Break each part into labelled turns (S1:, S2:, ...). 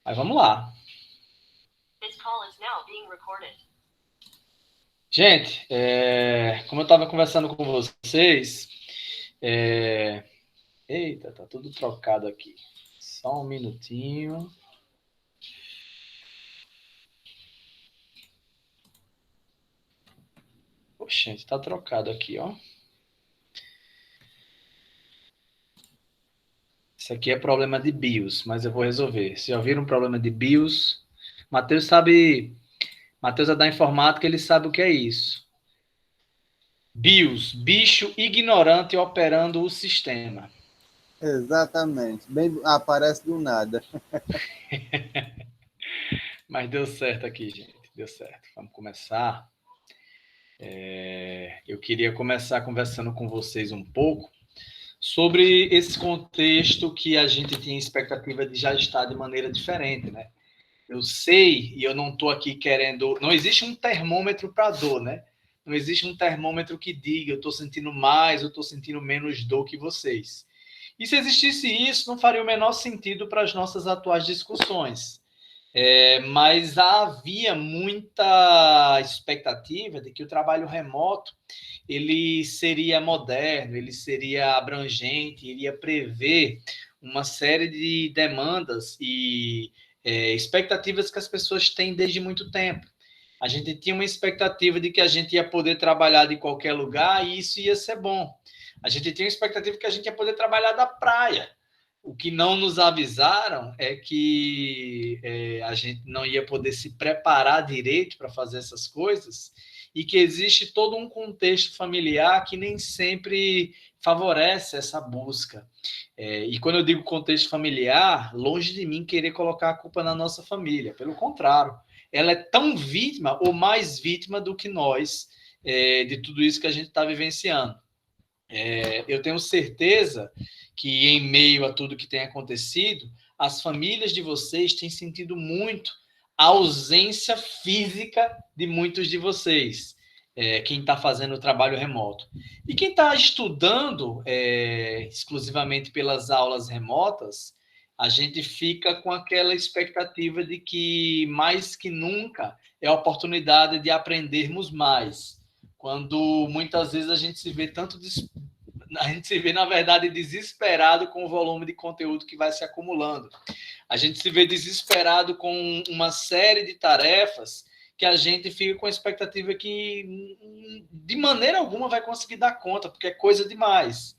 S1: Mas vamos lá. Gente, como eu estava conversando com vocês, eita, tá tudo trocado aqui. Só um minutinho. Oxente, tá trocado aqui, ó. Isso aqui é problema de BIOS, mas eu vou resolver. Se ouviram um problema de BIOS, Matheus é da informática, ele sabe o que é isso. BIOS, bicho ignorante operando o sistema.
S2: Exatamente. Bem, aparece do nada.
S1: Mas deu certo aqui, gente. Deu certo. Vamos começar. Eu queria começar conversando com vocês um pouco sobre esse contexto que a gente tinha expectativa de já estar de maneira diferente, né? Eu sei, e eu não estou aqui querendo... Não existe um termômetro para dor, né? Não existe um termômetro que diga eu estou sentindo mais, eu estou sentindo menos dor que vocês. E se existisse isso, não faria o menor sentido para as nossas atuais discussões. Mas havia muita expectativa de que o trabalho remoto ele seria moderno, ele seria abrangente, iria prever uma série de demandas e expectativas que as pessoas têm desde muito tempo. A gente tinha uma expectativa de que a gente ia poder trabalhar de qualquer lugar e isso ia ser bom. A gente tinha uma expectativa de que a gente ia poder trabalhar da praia. O que não nos avisaram é que a gente não ia poder se preparar direito para fazer essas coisas e que existe todo um contexto familiar que nem sempre favorece essa busca. E quando eu digo contexto familiar, longe de mim querer colocar a culpa na nossa família. Pelo contrário, ela é tão vítima ou mais vítima do que nós de tudo isso que a gente está vivenciando. Eu tenho certeza que, em meio a tudo que tem acontecido, as famílias de vocês têm sentido muito a ausência física de muitos de vocês, quem está fazendo o trabalho remoto. E quem está estudando exclusivamente pelas aulas remotas, a gente fica com aquela expectativa de que, mais que nunca, é a oportunidade de aprendermos mais. Quando muitas vezes a gente se vê na verdade, desesperado com o volume de conteúdo que vai se acumulando. A gente se vê desesperado com uma série de tarefas que a gente fica com a expectativa que, de maneira alguma, vai conseguir dar conta, porque é coisa demais.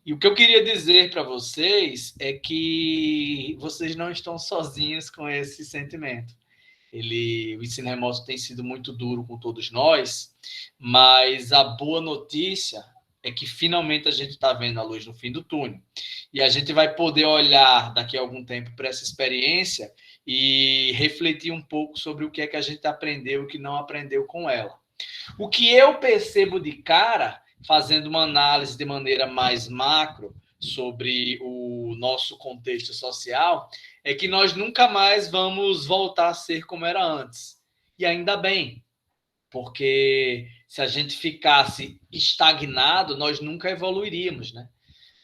S1: E o que eu queria dizer para vocês é que vocês não estão sozinhos com esse sentimento. O ensino remoto tem sido muito duro com todos nós, mas a boa notícia é que finalmente a gente está vendo a luz no fim do túnel. E a gente vai poder olhar daqui a algum tempo para essa experiência e refletir um pouco sobre o que é que a gente aprendeu e o que não aprendeu com ela. O que eu percebo de cara, fazendo uma análise de maneira mais macro sobre o nosso contexto social, é que nós nunca mais vamos voltar a ser como era antes. E ainda bem, porque se a gente ficasse estagnado, nós nunca evoluiríamos, né?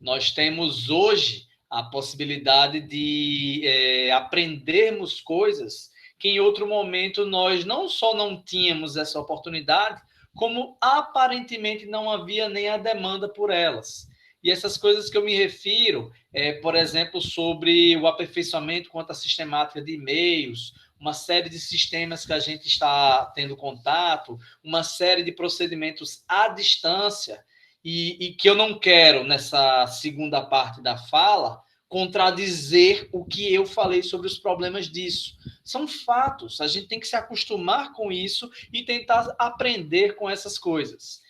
S1: Nós temos hoje a possibilidade de aprendermos coisas que em outro momento nós não só não tínhamos essa oportunidade, como aparentemente não havia nem a demanda por elas. E essas coisas que eu me refiro, por exemplo, sobre o aperfeiçoamento quanto à sistemática de e-mails, uma série de sistemas que a gente está tendo contato, uma série de procedimentos à distância, e que eu não quero, nessa segunda parte da fala, contradizer o que eu falei sobre os problemas disso. São fatos, a gente tem que se acostumar com isso e tentar aprender com essas coisas.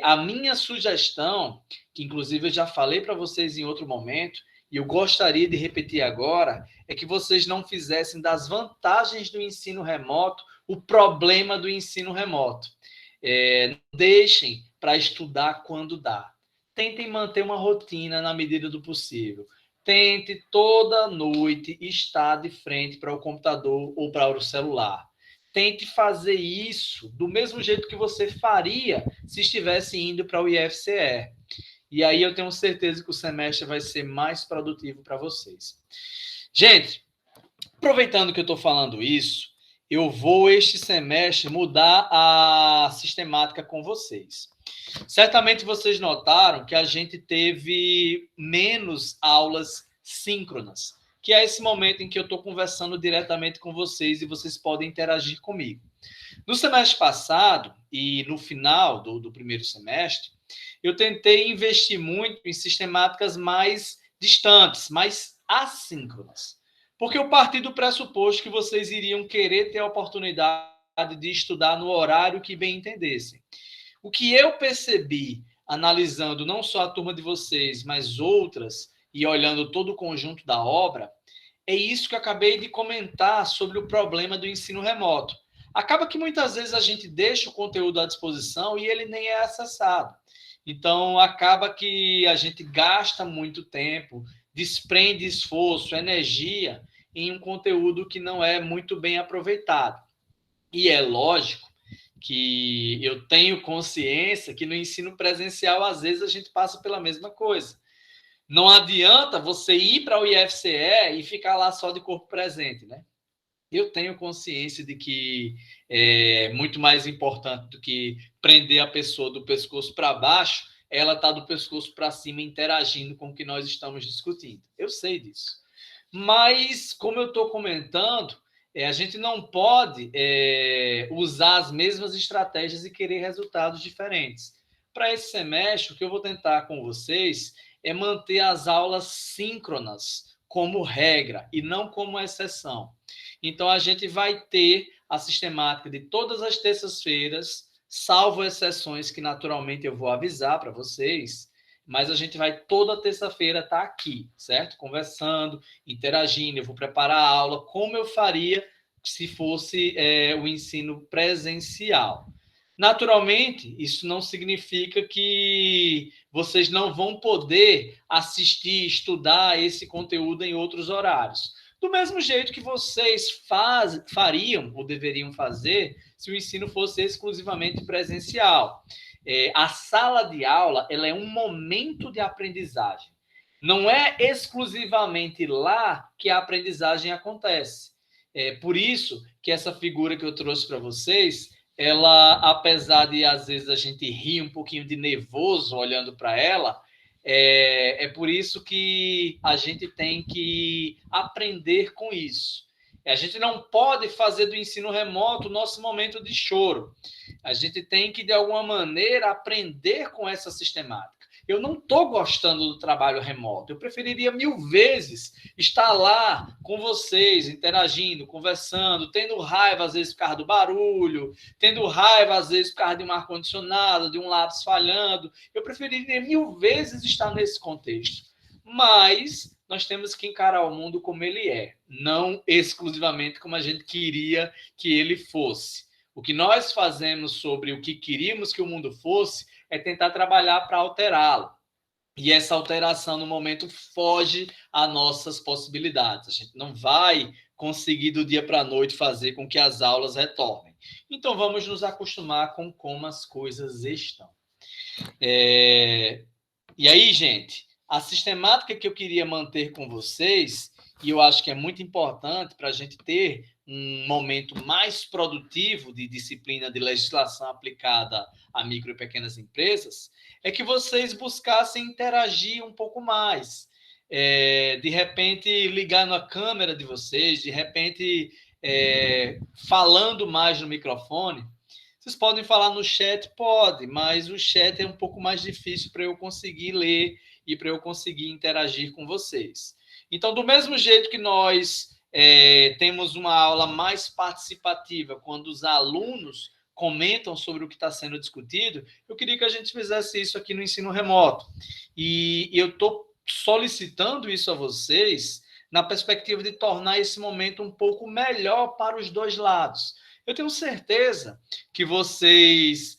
S1: A minha sugestão, que inclusive eu já falei para vocês em outro momento, e eu gostaria de repetir agora, é que vocês não fizessem das vantagens do ensino remoto o problema do ensino remoto. Deixem para estudar quando dá. Tentem manter uma rotina na medida do possível. Tente toda noite estar de frente para o computador ou para o celular. Tente fazer isso do mesmo jeito que você faria se estivesse indo para o IFCE. E aí eu tenho certeza que o semestre vai ser mais produtivo para vocês. Gente, Aproveitando que eu estou falando isso, eu vou, este semestre, mudar a sistemática com vocês. Certamente vocês notaram que a gente teve menos aulas síncronas, que é esse momento em que eu estou conversando diretamente com vocês e vocês podem interagir comigo. No semestre passado e no final do primeiro semestre, eu tentei investir muito em sistemáticas mais distantes, mais assíncronas. Porque eu parti do pressuposto que vocês iriam querer ter a oportunidade de estudar no horário que bem entendessem. O que eu percebi, analisando não só a turma de vocês, mas outras, e olhando todo o conjunto da obra, é isso que eu acabei de comentar sobre o problema do ensino remoto. Acaba que muitas vezes a gente deixa o conteúdo à disposição e ele nem é acessado. Então, acaba que a gente gasta muito tempo, desprende esforço, energia em um conteúdo que não é muito bem aproveitado. E é lógico que eu tenho consciência que no ensino presencial, às vezes, a gente passa pela mesma coisa. Não adianta você ir para o IFCE e ficar lá só de corpo presente, né? Eu tenho consciência de que é muito mais importante do que prender a pessoa do pescoço para baixo, ela está do pescoço para cima interagindo com o que nós estamos discutindo. Eu sei disso. Mas, como eu estou comentando, a gente não pode usar as mesmas estratégias e querer resultados diferentes. Para esse semestre, o que eu vou tentar com vocês é manter as aulas síncronas como regra e não como exceção. Então, a gente vai ter a sistemática de todas as terças-feiras, salvo exceções que naturalmente eu vou avisar para vocês, mas a gente vai toda terça-feira estar aqui, certo? Conversando, interagindo, eu vou preparar a aula como eu faria se fosse o ensino presencial. Naturalmente, isso não significa que vocês não vão poder assistir, estudar esse conteúdo em outros horários. Do mesmo jeito que vocês fariam ou deveriam fazer se o ensino fosse exclusivamente presencial. A sala de aula ela é um momento de aprendizagem. Não é exclusivamente lá que a aprendizagem acontece. É por isso que essa figura que eu trouxe para vocês, ela, apesar de às vezes a gente rir um pouquinho de nervoso olhando para ela, é por isso que a gente tem que aprender com isso. A gente não pode fazer do ensino remoto o nosso momento de choro. A gente tem que, de alguma maneira, aprender com essa sistemática. Eu não estou gostando do trabalho remoto. Eu preferiria 1000 vezes estar lá com vocês, interagindo, conversando, tendo raiva, às vezes, por causa do barulho, tendo raiva, às vezes, por causa de um ar-condicionado, de um lápis falhando. Eu preferiria 1000 vezes estar nesse contexto. Mas nós temos que encarar o mundo como ele é, não exclusivamente como a gente queria que ele fosse. O que nós fazemos sobre o que queríamos que o mundo fosse é tentar trabalhar para alterá-lo. E essa alteração, no momento, foge às nossas possibilidades. A gente não vai conseguir, do dia para a noite, fazer com que as aulas retornem. Então, vamos nos acostumar com como as coisas estão. E aí, gente, a sistemática que eu queria manter com vocês, e eu acho que é muito importante para a gente ter um momento mais produtivo de disciplina de legislação aplicada a micro e pequenas empresas, é que vocês buscassem interagir um pouco mais. De repente, ligar na câmera de vocês, de repente, falando mais no microfone. Vocês podem falar no chat? Pode, mas o chat é um pouco mais difícil para eu conseguir ler e para eu conseguir interagir com vocês. Então, do mesmo jeito que nós temos uma aula mais participativa, quando os alunos comentam sobre o que está sendo discutido, eu queria que a gente fizesse isso aqui no ensino remoto. E eu estou solicitando isso a vocês na perspectiva de tornar esse momento um pouco melhor para os dois lados. Eu tenho certeza que vocês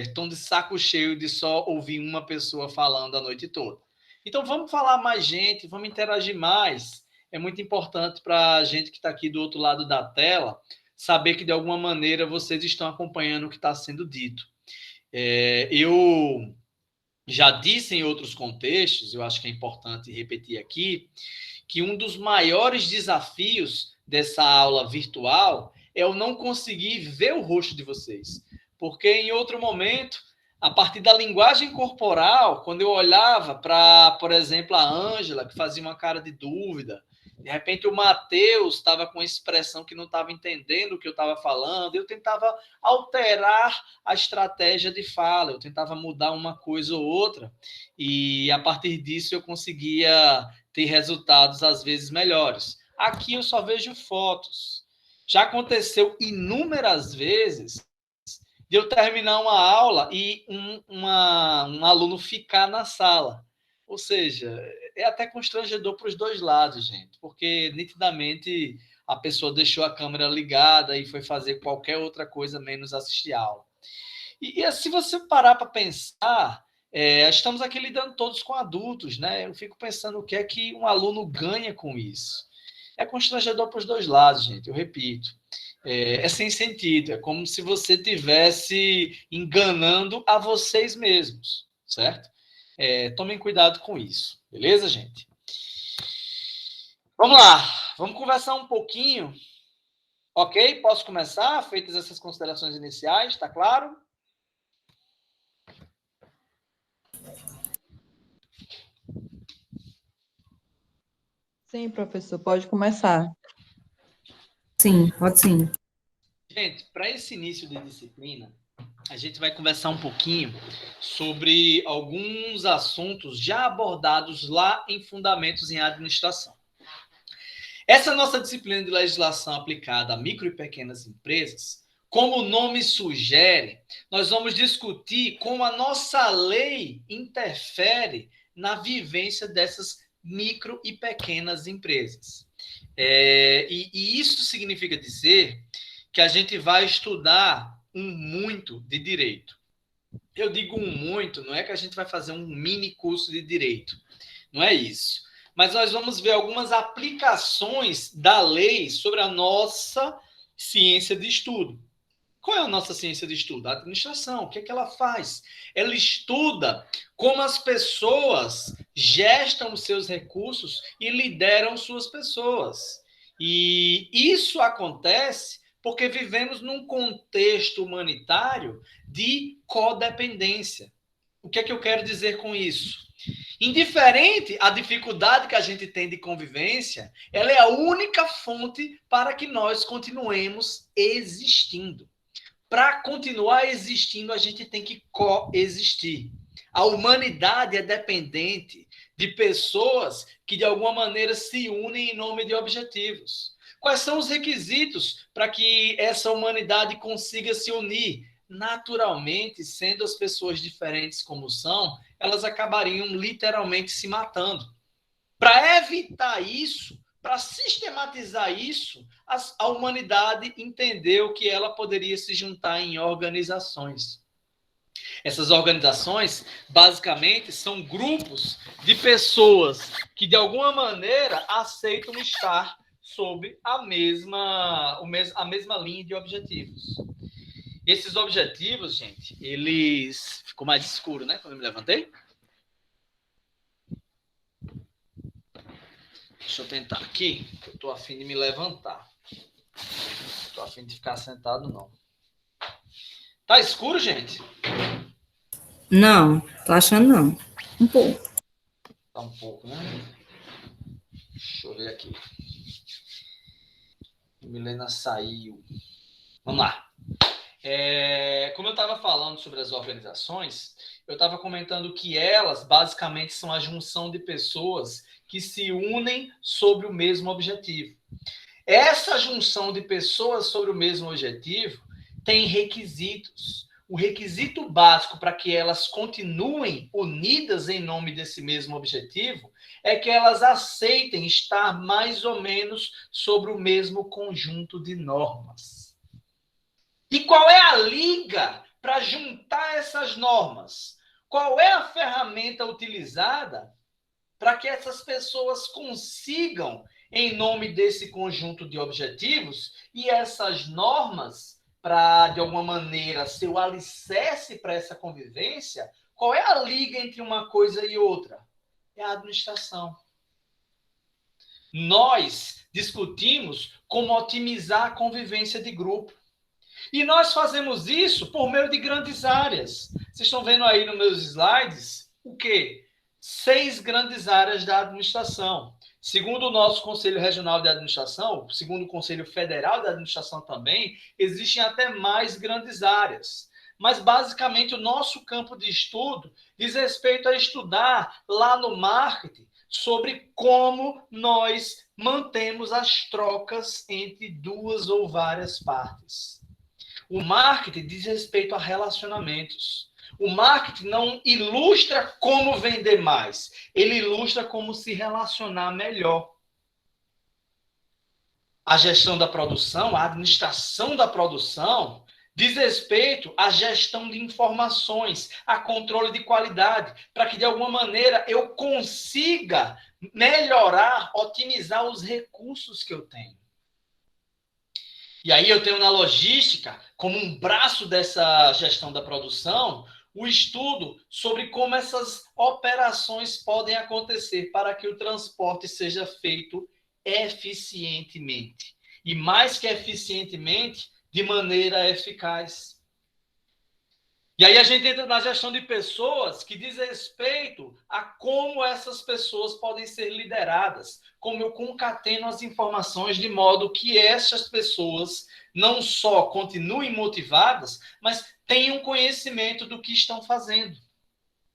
S1: estão de saco cheio de só ouvir uma pessoa falando a noite toda. Então, vamos falar mais gente, vamos interagir mais. É muito importante para a gente que está aqui do outro lado da tela saber que, de alguma maneira, vocês estão acompanhando o que está sendo dito. Eu já disse em outros contextos, eu acho que é importante repetir aqui, que um dos maiores desafios dessa aula virtual é eu não conseguir ver o rosto de vocês. Porque em outro momento, a partir da linguagem corporal, quando eu olhava para, por exemplo, a Ângela, que fazia uma cara de dúvida, de repente o Matheus estava com expressão que não estava entendendo o que eu estava falando, eu tentava alterar a estratégia de fala, eu tentava mudar uma coisa ou outra, e a partir disso eu conseguia ter resultados às vezes melhores. Aqui eu só vejo fotos. Já aconteceu inúmeras vezes de eu terminar uma aula e um aluno ficar na sala. Ou seja, é até constrangedor para os dois lados, gente, porque nitidamente a pessoa deixou a câmera ligada e foi fazer qualquer outra coisa menos assistir a aula. E se você parar para pensar, estamos aqui lidando todos com adultos, né? Eu fico pensando o que é que um aluno ganha com isso. É constrangedor para os dois lados, gente, eu repito. É sem sentido, é como se você estivesse enganando a vocês mesmos, certo? Tomem cuidado com isso, beleza, gente? Vamos lá, vamos conversar um pouquinho, ok? Posso começar, feitas essas considerações iniciais, tá claro?
S3: Sim, professor, pode começar.
S4: Sim, pode sim.
S1: Gente, para esse início de disciplina, a gente vai conversar um pouquinho sobre alguns assuntos já abordados lá em Fundamentos em Administração. Essa nossa disciplina de legislação aplicada a micro e pequenas empresas, como o nome sugere, nós vamos discutir como a nossa lei interfere na vivência dessas micro e pequenas empresas. E isso significa dizer que a gente vai estudar muito de direito. Eu digo muito, não é que a gente vai fazer um mini curso de direito, não é isso. Mas nós vamos ver algumas aplicações da lei sobre a nossa ciência de estudo. Qual é a nossa ciência de estudo? A administração. O que é que ela faz? Ela estuda como as pessoas gestam os seus recursos e lideram suas pessoas. E isso acontece porque vivemos num contexto humanitário de codependência. O que é que eu quero dizer com isso? Indiferente à dificuldade que a gente tem de convivência, ela é a única fonte para que nós continuemos existindo. Para continuar existindo, a gente tem que coexistir. A humanidade é dependente de pessoas que, de alguma maneira, se unem em nome de objetivos. Quais são os requisitos para que essa humanidade consiga se unir? Naturalmente, sendo as pessoas diferentes como são, elas acabariam literalmente se matando. Para evitar isso, para sistematizar isso, a humanidade entendeu que ela poderia se juntar em organizações. Essas organizações, basicamente, são grupos de pessoas que, de alguma maneira, aceitam estar sob a mesma linha de objetivos. Esses objetivos, gente, eles... Ficou mais escuro, né, quando eu me levantei? Deixa eu tentar aqui, que eu tô a fim de me levantar. Não tô a fim de ficar sentado, não. Tá escuro, gente?
S4: Não, tô achando não. Um pouco.
S1: Tá um pouco, né? Deixa eu ver aqui. Milena saiu. Vamos lá. Como eu estava falando sobre as organizações, eu estava comentando que elas basicamente são a junção de pessoas que se unem sobre o mesmo objetivo. Essa junção de pessoas sobre o mesmo objetivo tem requisitos. O requisito básico para que elas continuem unidas em nome desse mesmo objetivo é que elas aceitem estar mais ou menos sobre o mesmo conjunto de normas. E qual é a liga para juntar essas normas? Qual é a ferramenta utilizada para que essas pessoas consigam, em nome desse conjunto de objetivos, e essas normas, para, de alguma maneira, ser o alicerce para essa convivência, Qual é a liga entre uma coisa e outra? É a administração. Nós discutimos como otimizar a convivência de grupo. E nós fazemos isso por meio de grandes áreas. Vocês estão vendo aí nos meus slides o quê? 6 grandes áreas da administração. Segundo o nosso Conselho Regional de Administração, segundo o Conselho Federal de Administração também, existem até mais grandes áreas. Mas, basicamente, o nosso campo de estudo diz respeito a estudar lá no marketing sobre como nós mantemos as trocas entre duas ou várias partes. O marketing diz respeito a relacionamentos. O marketing não ilustra como vender mais, ele ilustra como se relacionar melhor. A gestão da produção, a administração da produção, diz respeito à gestão de informações, a controle de qualidade, para que de alguma maneira eu consiga melhorar, otimizar os recursos que eu tenho. E aí eu tenho na logística, como um braço dessa gestão da produção, o estudo sobre como essas operações podem acontecer para que o transporte seja feito eficientemente. E mais que eficientemente, de maneira eficaz. E aí a gente entra na gestão de pessoas que diz respeito a como essas pessoas podem ser lideradas, como eu concateno as informações de modo que essas pessoas não só continuem motivadas, mas tenham conhecimento do que estão fazendo.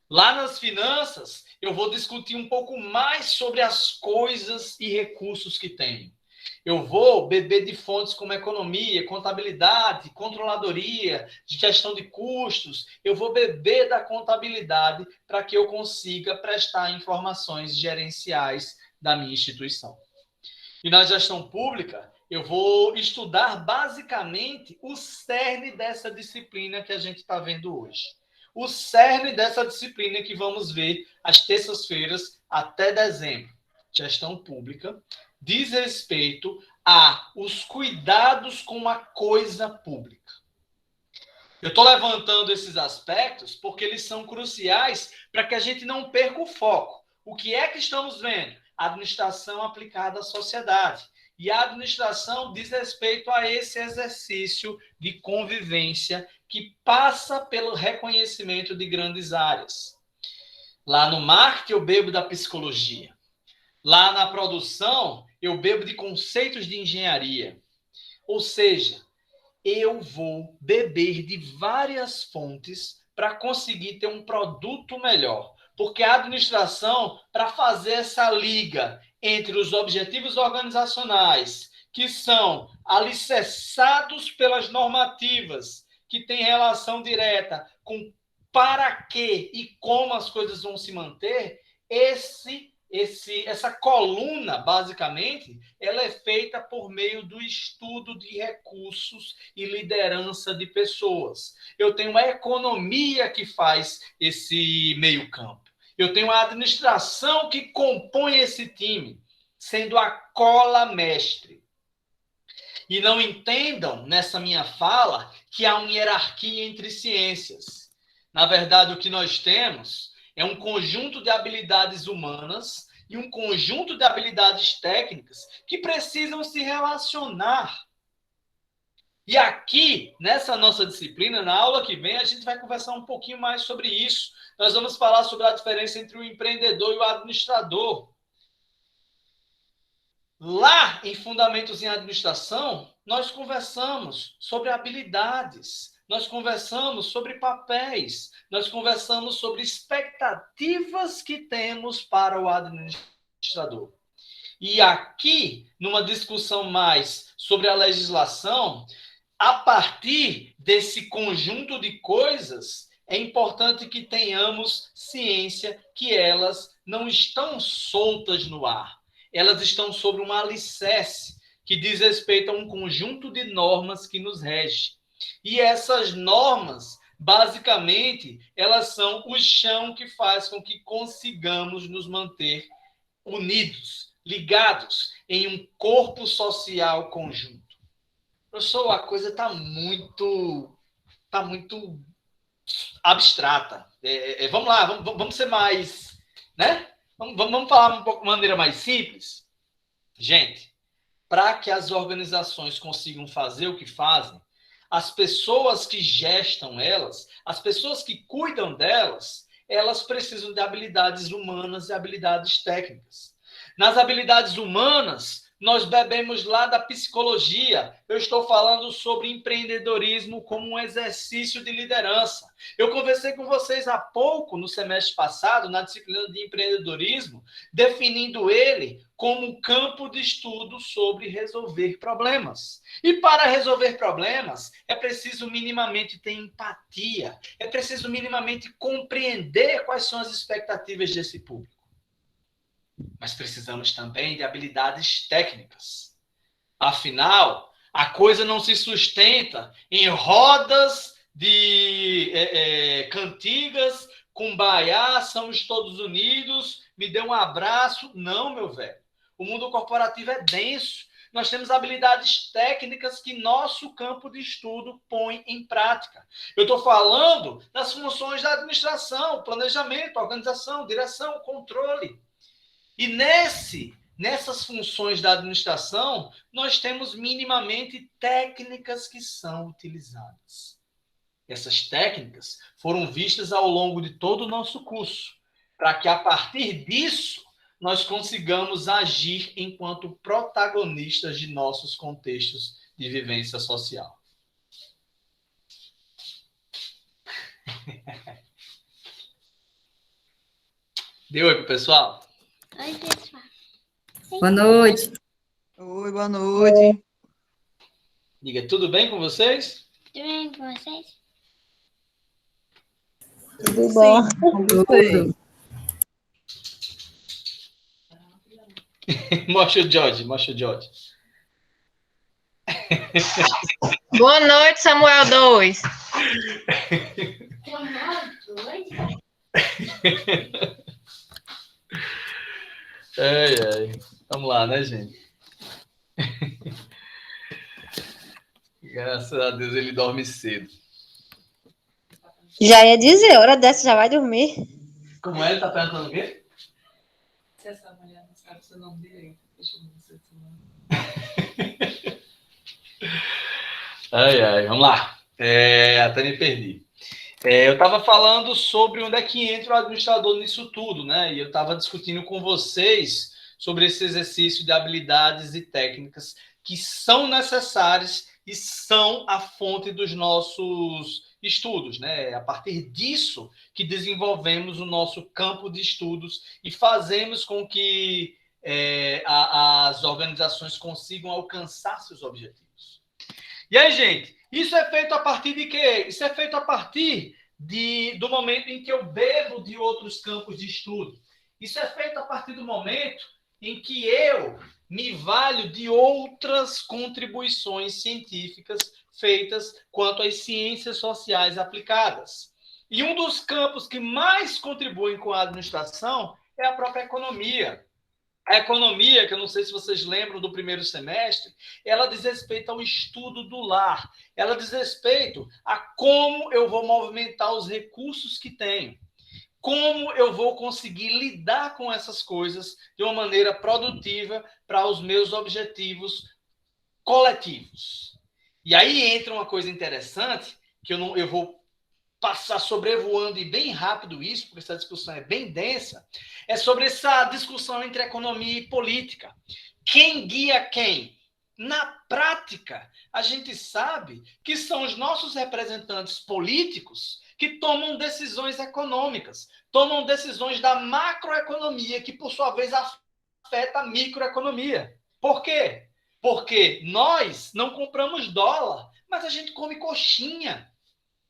S1: Lá nas finanças, eu vou discutir um pouco mais sobre as coisas e recursos que tenho. Eu vou beber de fontes como economia, contabilidade, controladoria, de gestão de custos. Eu vou beber da contabilidade para que eu consiga prestar informações gerenciais da minha instituição. E na gestão pública, eu vou estudar basicamente o cerne dessa disciplina que a gente está vendo hoje. O cerne dessa disciplina que vamos ver às terças-feiras até dezembro. Gestão pública diz respeito a os cuidados com a coisa pública. Eu estou levantando esses aspectos porque eles são cruciais para que a gente não perca o foco. O que é que estamos vendo? A administração aplicada à sociedade. E a administração diz respeito a esse exercício de convivência que passa pelo reconhecimento de grandes áreas. Lá no marketing, eu bebo da psicologia. Lá na produção, eu bebo de conceitos de engenharia. Ou seja, eu vou beber de várias fontes para conseguir ter um produto melhor. Porque a administração, para fazer essa liga entre os objetivos organizacionais, que são alicerçados pelas normativas, que têm relação direta com para que e como as coisas vão se manter, essa coluna, basicamente, ela é feita por meio do estudo de recursos e liderança de pessoas. Eu tenho uma economia que faz esse meio-campo. Eu tenho a administração que compõe esse time, sendo a cola mestre. E não entendam, nessa minha fala, que há uma hierarquia entre ciências. Na verdade, o que nós temos é um conjunto de habilidades humanas e um conjunto de habilidades técnicas que precisam se relacionar. E aqui, nessa nossa disciplina, na aula que vem, a gente vai conversar um pouquinho mais sobre isso. Nós vamos falar sobre a diferença entre o empreendedor e o administrador. Lá, em Fundamentos em Administração, nós conversamos sobre habilidades, nós conversamos sobre papéis, nós conversamos sobre expectativas que temos para o administrador. E aqui, numa discussão mais sobre a legislação, a partir desse conjunto de coisas, é importante que tenhamos ciência que elas não estão soltas no ar. Elas estão sobre um alicerce que diz respeito a um conjunto de normas que nos rege. E essas normas, basicamente, elas são o chão que faz com que consigamos nos manter unidos, ligados em um corpo social conjunto. Professor, a coisa está muito abstrata. Vamos lá, vamos ser mais, né? Vamos falar de maneira mais simples. Gente, para que as organizações consigam fazer o que fazem, as pessoas que gestam elas, as pessoas que cuidam delas, elas precisam de habilidades humanas e habilidades técnicas. Nas habilidades humanas, nós bebemos lá da psicologia. Eu estou falando sobre empreendedorismo como um exercício de liderança. Eu conversei com vocês há pouco, no semestre passado, na disciplina de empreendedorismo, definindo ele como campo de estudo sobre resolver problemas. E para resolver problemas, é preciso minimamente ter empatia, é preciso minimamente compreender quais são as expectativas desse público. Mas precisamos também de habilidades técnicas. Afinal, a coisa não se sustenta em rodas de cantigas, cumbaiá, somos todos unidos, me dê um abraço. Não, meu velho. O mundo corporativo é denso. Nós temos habilidades técnicas que nosso campo de estudo põe em prática. Eu estou falando das funções da administração, planejamento, organização, direção, controle. E nessas funções da administração, nós temos minimamente técnicas que são utilizadas. Essas técnicas foram vistas ao longo de todo o nosso curso, para que a partir disso nós consigamos agir enquanto protagonistas de nossos contextos de vivência social. Deu oi pro pessoal?
S5: Oi, pessoal.
S4: Boa noite.
S3: Oi, boa noite.
S1: Diga, tudo bem com vocês?
S5: Tudo bem com vocês?
S3: Tudo bom? Com você?
S4: Tudo.
S1: Mostra o George.
S6: Boa noite, Samuel 2.
S1: Ai. Vamos lá, né, gente? Graças a Deus ele dorme cedo.
S7: Já ia dizer, hora dessa já vai dormir.
S1: Como é? Ele tá perguntando o quê?
S3: Se essa mulher não sabe seu nome direito, deixa eu ver seu nome.
S1: Ai, vamos lá. Até me perdi. Eu estava falando sobre onde é que entra o administrador nisso tudo, né? E eu estava discutindo com vocês sobre esse exercício de habilidades e técnicas que são necessárias e são a fonte dos nossos estudos, né? É a partir disso que desenvolvemos o nosso campo de estudos e fazemos com que as organizações consigam alcançar seus objetivos. E aí, gente, isso é feito a partir de quê? Isso é feito a partir do momento em que eu bebo de outros campos de estudo. Isso é feito a partir do momento em que eu me valho de outras contribuições científicas feitas quanto às ciências sociais aplicadas. E um dos campos que mais contribuem com a administração é a própria economia. A economia, que eu não sei se vocês lembram do primeiro semestre, ela diz respeito ao estudo do lar. Ela diz respeito a como eu vou movimentar os recursos que tenho. Como eu vou conseguir lidar com essas coisas de uma maneira produtiva para os meus objetivos coletivos. E aí entra uma coisa interessante, que eu vou passar sobrevoando e bem rápido isso, porque essa discussão é bem densa, é sobre essa discussão entre economia e política. Quem guia quem? Na prática, a gente sabe que são os nossos representantes políticos que tomam decisões econômicas, tomam decisões da macroeconomia, que, por sua vez, afeta a microeconomia. Por quê? Porque nós não compramos dólar, mas a gente come coxinha.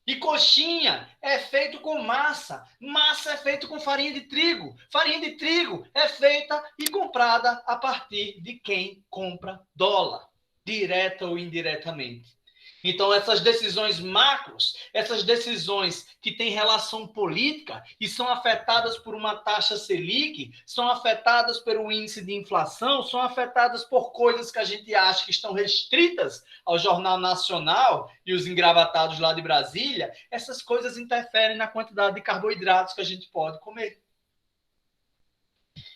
S1: E coxinha é feito com massa. Massa é feito com farinha de trigo. Farinha de trigo é feita e comprada a partir de quem compra dólar, direta ou indiretamente. Então, essas decisões macros, essas decisões que têm relação política e são afetadas por uma taxa Selic, são afetadas pelo índice de inflação, são afetadas por coisas que a gente acha que estão restritas ao Jornal Nacional e os engravatados lá de Brasília, essas coisas interferem na quantidade de carboidratos que a gente pode comer.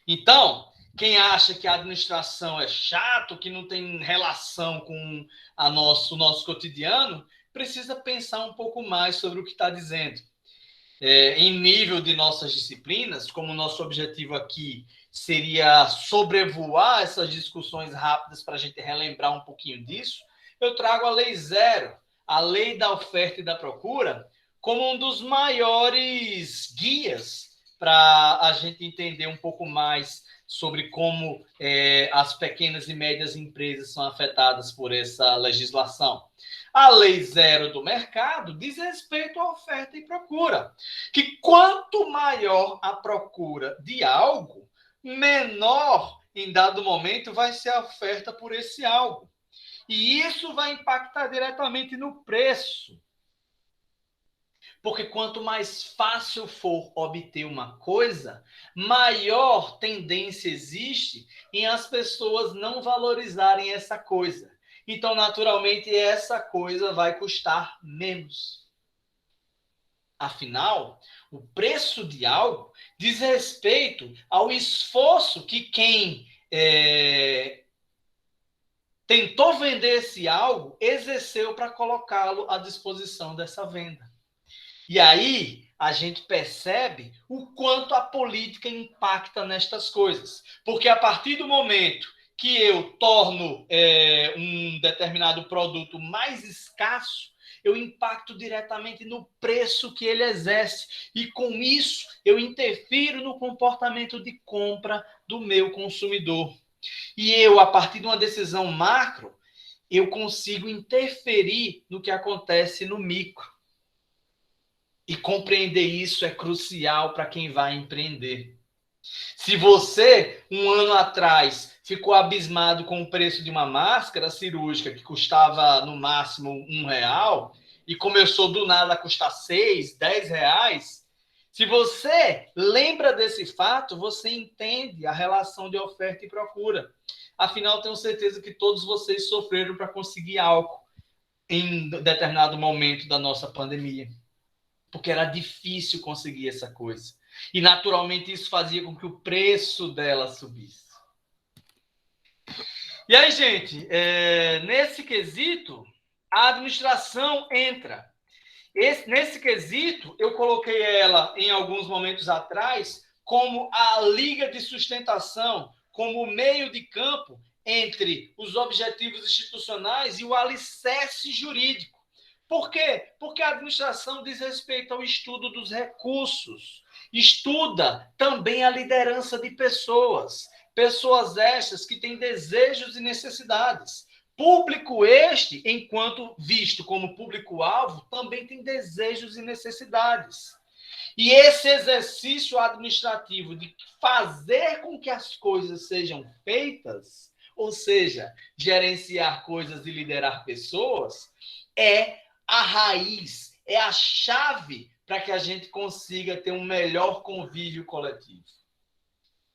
S1: Então, quem acha que a administração é chato, que não tem relação com o nosso cotidiano, precisa pensar um pouco mais sobre o que está dizendo. Em nível de nossas disciplinas, como o nosso objetivo aqui seria sobrevoar essas discussões rápidas para a gente relembrar um pouquinho disso, eu trago a Lei Zero, a Lei da Oferta e da Procura, como um dos maiores guias para a gente entender um pouco mais sobre como as pequenas e médias empresas são afetadas por essa legislação. A Lei Zero do Mercado diz respeito à oferta e procura, que quanto maior a procura de algo, menor, em dado momento, vai ser a oferta por esse algo. E isso vai impactar diretamente no preço. Porque quanto mais fácil for obter uma coisa, maior tendência existe em as pessoas não valorizarem essa coisa. Então, naturalmente, essa coisa vai custar menos. Afinal, o preço de algo diz respeito ao esforço que quem tentou vender esse algo exerceu para colocá-lo à disposição dessa venda. E aí a gente percebe o quanto a política impacta nestas coisas. Porque a partir do momento que eu torno um determinado produto mais escasso, eu impacto diretamente no preço que ele exerce. E com isso, eu interfiro no comportamento de compra do meu consumidor. E eu, a partir de uma decisão macro, eu consigo interferir no que acontece no micro. E compreender isso é crucial para quem vai empreender. Se você, um ano atrás, ficou abismado com o preço de uma máscara cirúrgica que custava, no máximo, R$1 e começou do nada a custar R$6, R$10, se você lembra desse fato, você entende a relação de oferta e procura. Afinal, tenho certeza que todos vocês sofreram para conseguir álcool em determinado momento da nossa pandemia. Porque era difícil conseguir essa coisa. E, naturalmente, isso fazia com que o preço dela subisse. E aí, gente, nesse quesito, a administração entra. Nesse quesito, eu coloquei ela, em alguns momentos atrás, como a liga de sustentação, como o meio de campo entre os objetivos institucionais e o alicerce jurídico. Por quê? Porque a administração diz respeito ao estudo dos recursos, estuda também a liderança de pessoas, pessoas estas que têm desejos e necessidades. Público este, enquanto visto como público-alvo, também tem desejos e necessidades. E esse exercício administrativo de fazer com que as coisas sejam feitas, ou seja, gerenciar coisas e liderar pessoas, é a raiz, é a chave para que a gente consiga ter um melhor convívio coletivo.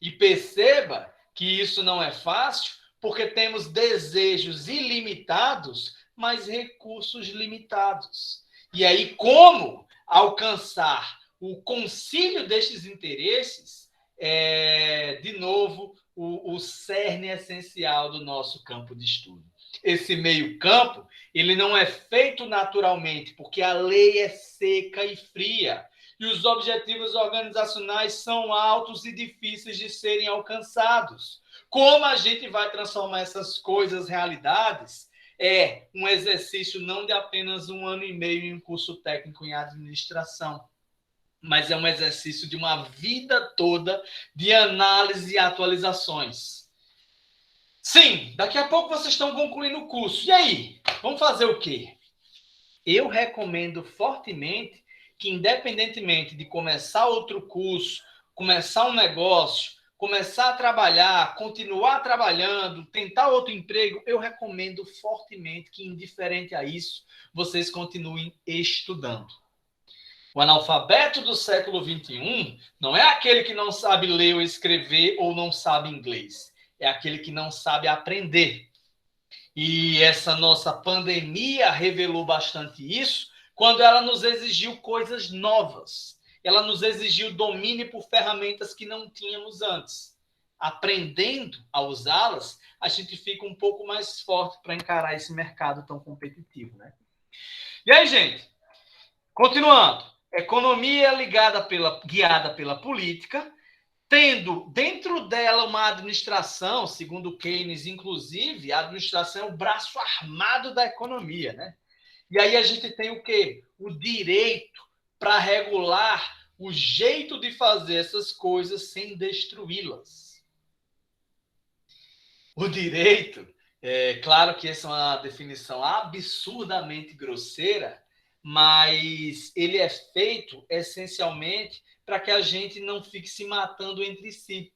S1: E perceba que isso não é fácil, porque temos desejos ilimitados, mas recursos limitados. E aí, como alcançar o concílio destes interesses é, de novo, o cerne essencial do nosso campo de estudo. Esse meio-campo, ele não é feito naturalmente, porque a lei é seca e fria, e os objetivos organizacionais são altos e difíceis de serem alcançados. Como a gente vai transformar essas coisas em realidades é um exercício não de apenas 1 ano e meio em um curso técnico em administração, mas é um exercício de uma vida toda de análise e atualizações. Sim, daqui a pouco vocês estão concluindo o curso. E aí? Vamos fazer o quê? Eu recomendo fortemente que, independentemente de começar outro curso, começar um negócio, começar a trabalhar, continuar trabalhando, tentar outro emprego, eu recomendo fortemente que, indiferente a isso, vocês continuem estudando. O analfabeto do século XXI não é aquele que não sabe ler ou escrever ou não sabe inglês. É aquele que não sabe aprender. E essa nossa pandemia revelou bastante isso quando ela nos exigiu coisas novas. Ela nos exigiu domínio por ferramentas que não tínhamos antes. Aprendendo a usá-las, a gente fica um pouco mais forte para encarar esse mercado tão competitivo, né? E aí, gente? Continuando. Economia guiada pela política, tendo dentro dela uma administração, segundo Keynes, inclusive, a administração é o braço armado da economia, né? E aí a gente tem o quê? O direito para regular o jeito de fazer essas coisas sem destruí-las. O direito, claro que essa é uma definição absurdamente grosseira, mas ele é feito essencialmente para que a gente não fique se matando entre si.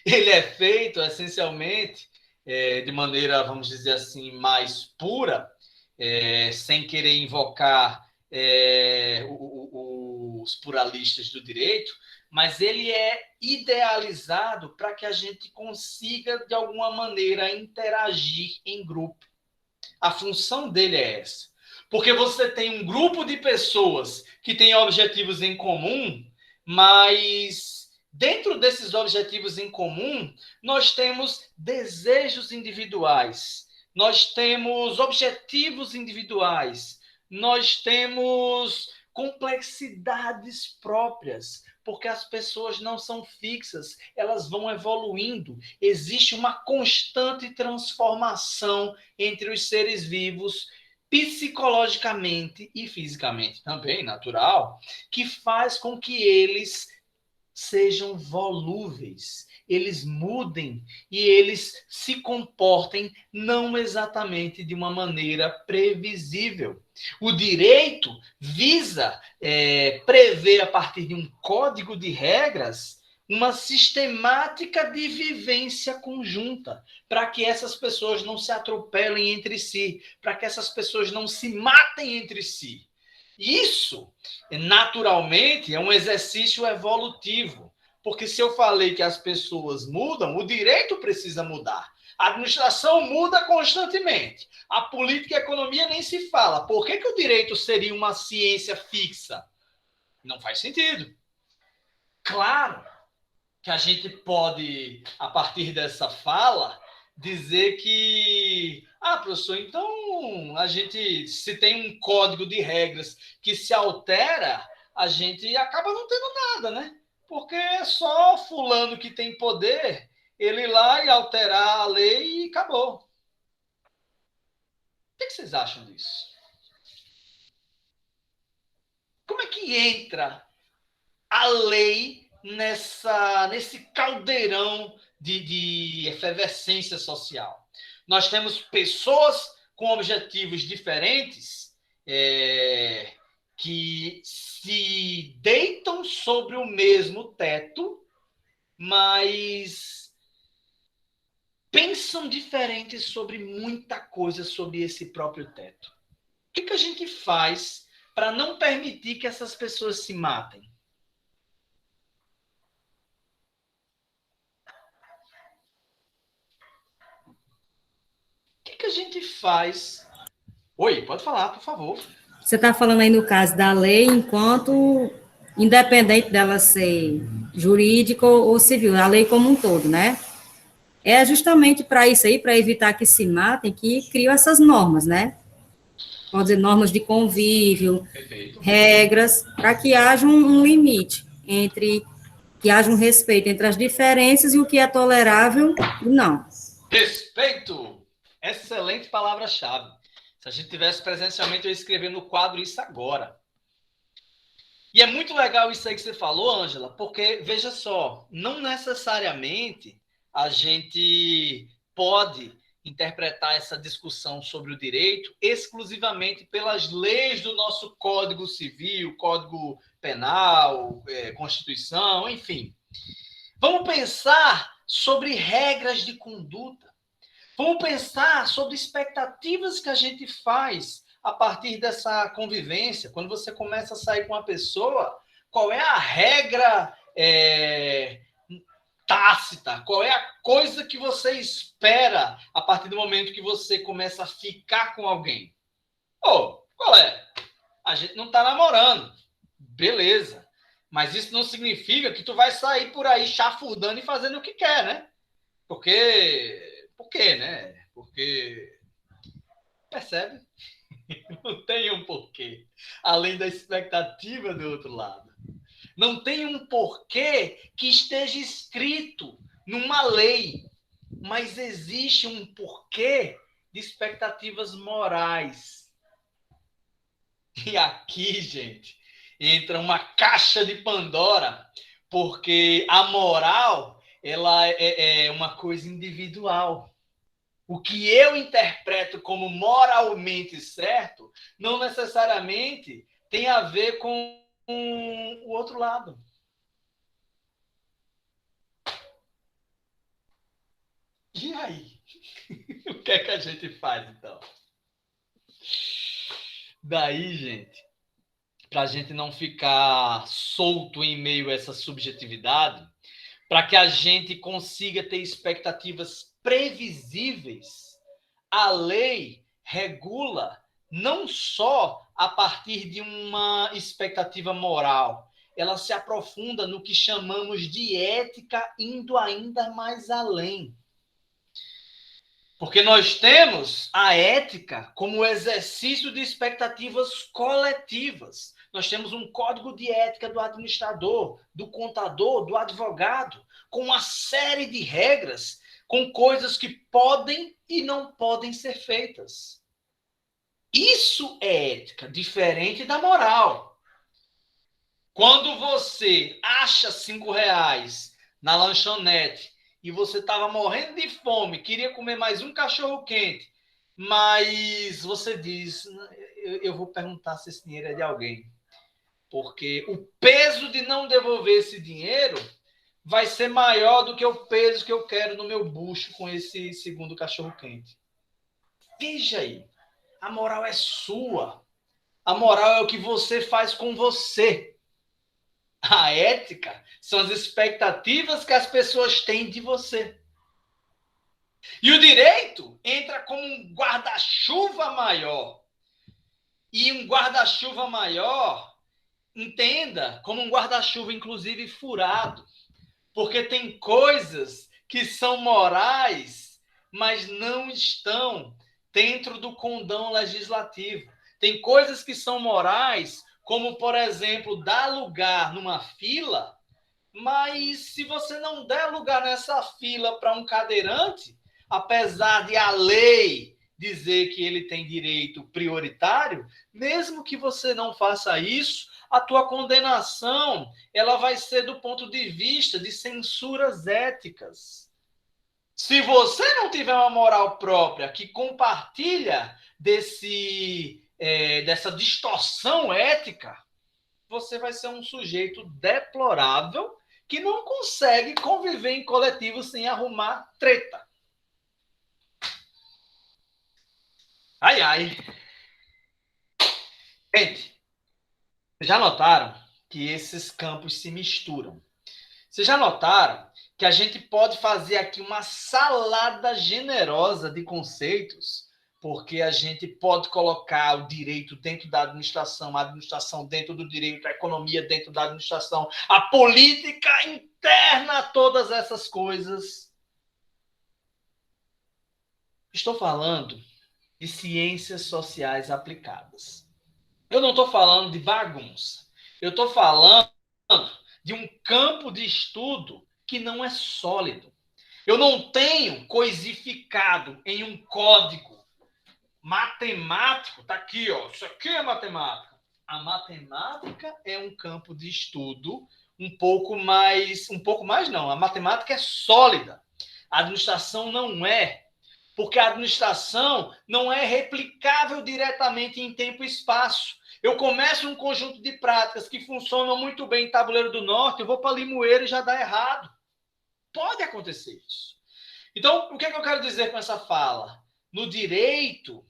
S1: Ele é feito essencialmente de maneira, vamos dizer assim, mais pura, sem querer invocar os pluralistas do direito, mas ele é idealizado para que a gente consiga, de alguma maneira, interagir em grupo. A função dele é essa. Porque você tem um grupo de pessoas que têm objetivos em comum, mas dentro desses objetivos em comum, nós temos desejos individuais, nós temos objetivos individuais, nós temos complexidades próprias, porque as pessoas não são fixas, elas vão evoluindo. Existe uma constante transformação entre os seres vivos, psicologicamente e fisicamente também, natural, que faz com que eles sejam volúveis, eles mudem e eles se comportem não exatamente de uma maneira previsível. O direito visa prever, a partir de um código de regras, uma sistemática de vivência conjunta, para que essas pessoas não se atropelem entre si, para que essas pessoas não se matem entre si. Isso, naturalmente, é um exercício evolutivo, porque se eu falei que as pessoas mudam, o direito precisa mudar. A administração muda constantemente. A política e a economia nem se fala. Por que o direito seria uma ciência fixa? Não faz sentido. Claro que a gente pode, a partir dessa fala, dizer que, professor, então a gente, se tem um código de regras que se altera, a gente acaba não tendo nada, né? Porque é só fulano que tem poder, ele ir lá e alterar a lei e acabou. O que vocês acham disso? Como é que entra a lei nesse caldeirão de efervescência social? Nós temos pessoas com objetivos diferentes que se deitam sobre o mesmo teto, mas pensam diferentes sobre muita coisa sobre esse próprio teto. O que a gente faz para não permitir que essas pessoas se matem? O que a gente faz? Oi, pode falar, por favor.
S4: Você está falando aí no caso da lei, enquanto independente dela ser jurídica ou civil, a lei como um todo, né? É justamente para isso aí, para evitar que se matem, que criam essas normas, né? Pode dizer, normas de convívio,
S1: Perfeito.
S4: Regras, para que haja um limite que haja um respeito entre as diferenças e o que é tolerável e não.
S1: Respeito! Excelente palavra-chave. Se a gente tivesse presencialmente, eu ia escrever no quadro isso agora. E é muito legal isso aí que você falou, Ângela, porque, veja só, não necessariamente a gente pode interpretar essa discussão sobre o direito exclusivamente pelas leis do nosso Código Civil, Código Penal, Constituição, enfim. Vamos pensar sobre regras de conduta. Vamos pensar sobre expectativas que a gente faz a partir dessa convivência. Quando você começa a sair com uma pessoa, qual é a regra tácita? Qual é a coisa que você espera a partir do momento que você começa a ficar com alguém? Qual é? A gente não está namorando. Beleza. Mas isso não significa que tu vai sair por aí chafurdando e fazendo o que quer, né? Por quê, né? Porque... Percebe? Não tem um porquê. Além da expectativa do outro lado. Não tem um porquê que esteja escrito numa lei. Mas existe um porquê de expectativas morais. E aqui, gente, entra uma caixa de Pandora, porque a moral, ela é uma coisa individual. O que eu interpreto como moralmente certo, não necessariamente tem a ver com o outro lado. E aí? O que é que a gente faz, então? Daí, gente, para a gente não ficar solto em meio a essa subjetividade, para que a gente consiga ter expectativas previsíveis, a lei regula não só a partir de uma expectativa moral, ela se aprofunda no que chamamos de ética, indo ainda mais além. Porque nós temos a ética como o exercício de expectativas coletivas. Nós temos um código de ética do administrador, do contador, do advogado, com uma série de regras, com coisas que podem e não podem ser feitas. Isso é ética, diferente da moral. Quando você acha R$ 5 na lanchonete e você estava morrendo de fome, queria comer mais um cachorro-quente, mas você diz, eu vou perguntar se esse dinheiro é de alguém. Porque o peso de não devolver esse dinheiro vai ser maior do que o peso que eu quero no meu bucho com esse segundo cachorro-quente. Veja aí, a moral é sua. A moral é o que você faz com você. A ética são as expectativas que as pessoas têm de você. E o direito entra como um guarda-chuva maior. E um guarda-chuva maior, entenda, como um guarda-chuva, inclusive, furado. Porque tem coisas que são morais, mas não estão dentro do condão legislativo. Tem coisas que são morais, como, por exemplo, dar lugar numa fila, mas se você não der lugar nessa fila para um cadeirante, apesar de a lei dizer que ele tem direito prioritário, mesmo que você não faça isso, a tua condenação ela vai ser do ponto de vista de censuras éticas. Se você não tiver uma moral própria que compartilha dessa distorção ética, você vai ser um sujeito deplorável que não consegue conviver em coletivo sem arrumar treta. Ai, ai. Gente, já notaram que esses campos se misturam? Vocês já notaram que a gente pode fazer aqui uma salada generosa de conceitos, porque a gente pode colocar o direito dentro da administração, a administração dentro do direito, a economia dentro da administração, a política interna, todas essas coisas. Estou falando de ciências sociais aplicadas. Eu não estou falando de bagunça. Eu estou falando de um campo de estudo que não é sólido. Eu não tenho coisificado em um código matemático. Está aqui, ó. Isso aqui é matemática. A matemática é um campo de estudo um pouco mais não. A matemática é sólida. A administração não é. Porque a administração não é replicável diretamente em tempo e espaço. Eu começo um conjunto de práticas que funcionam muito bem em Tabuleiro do Norte, eu vou para Limoeiro e já dá errado. pode acontecer isso. Então, o que é que eu quero dizer com essa fala? No direito,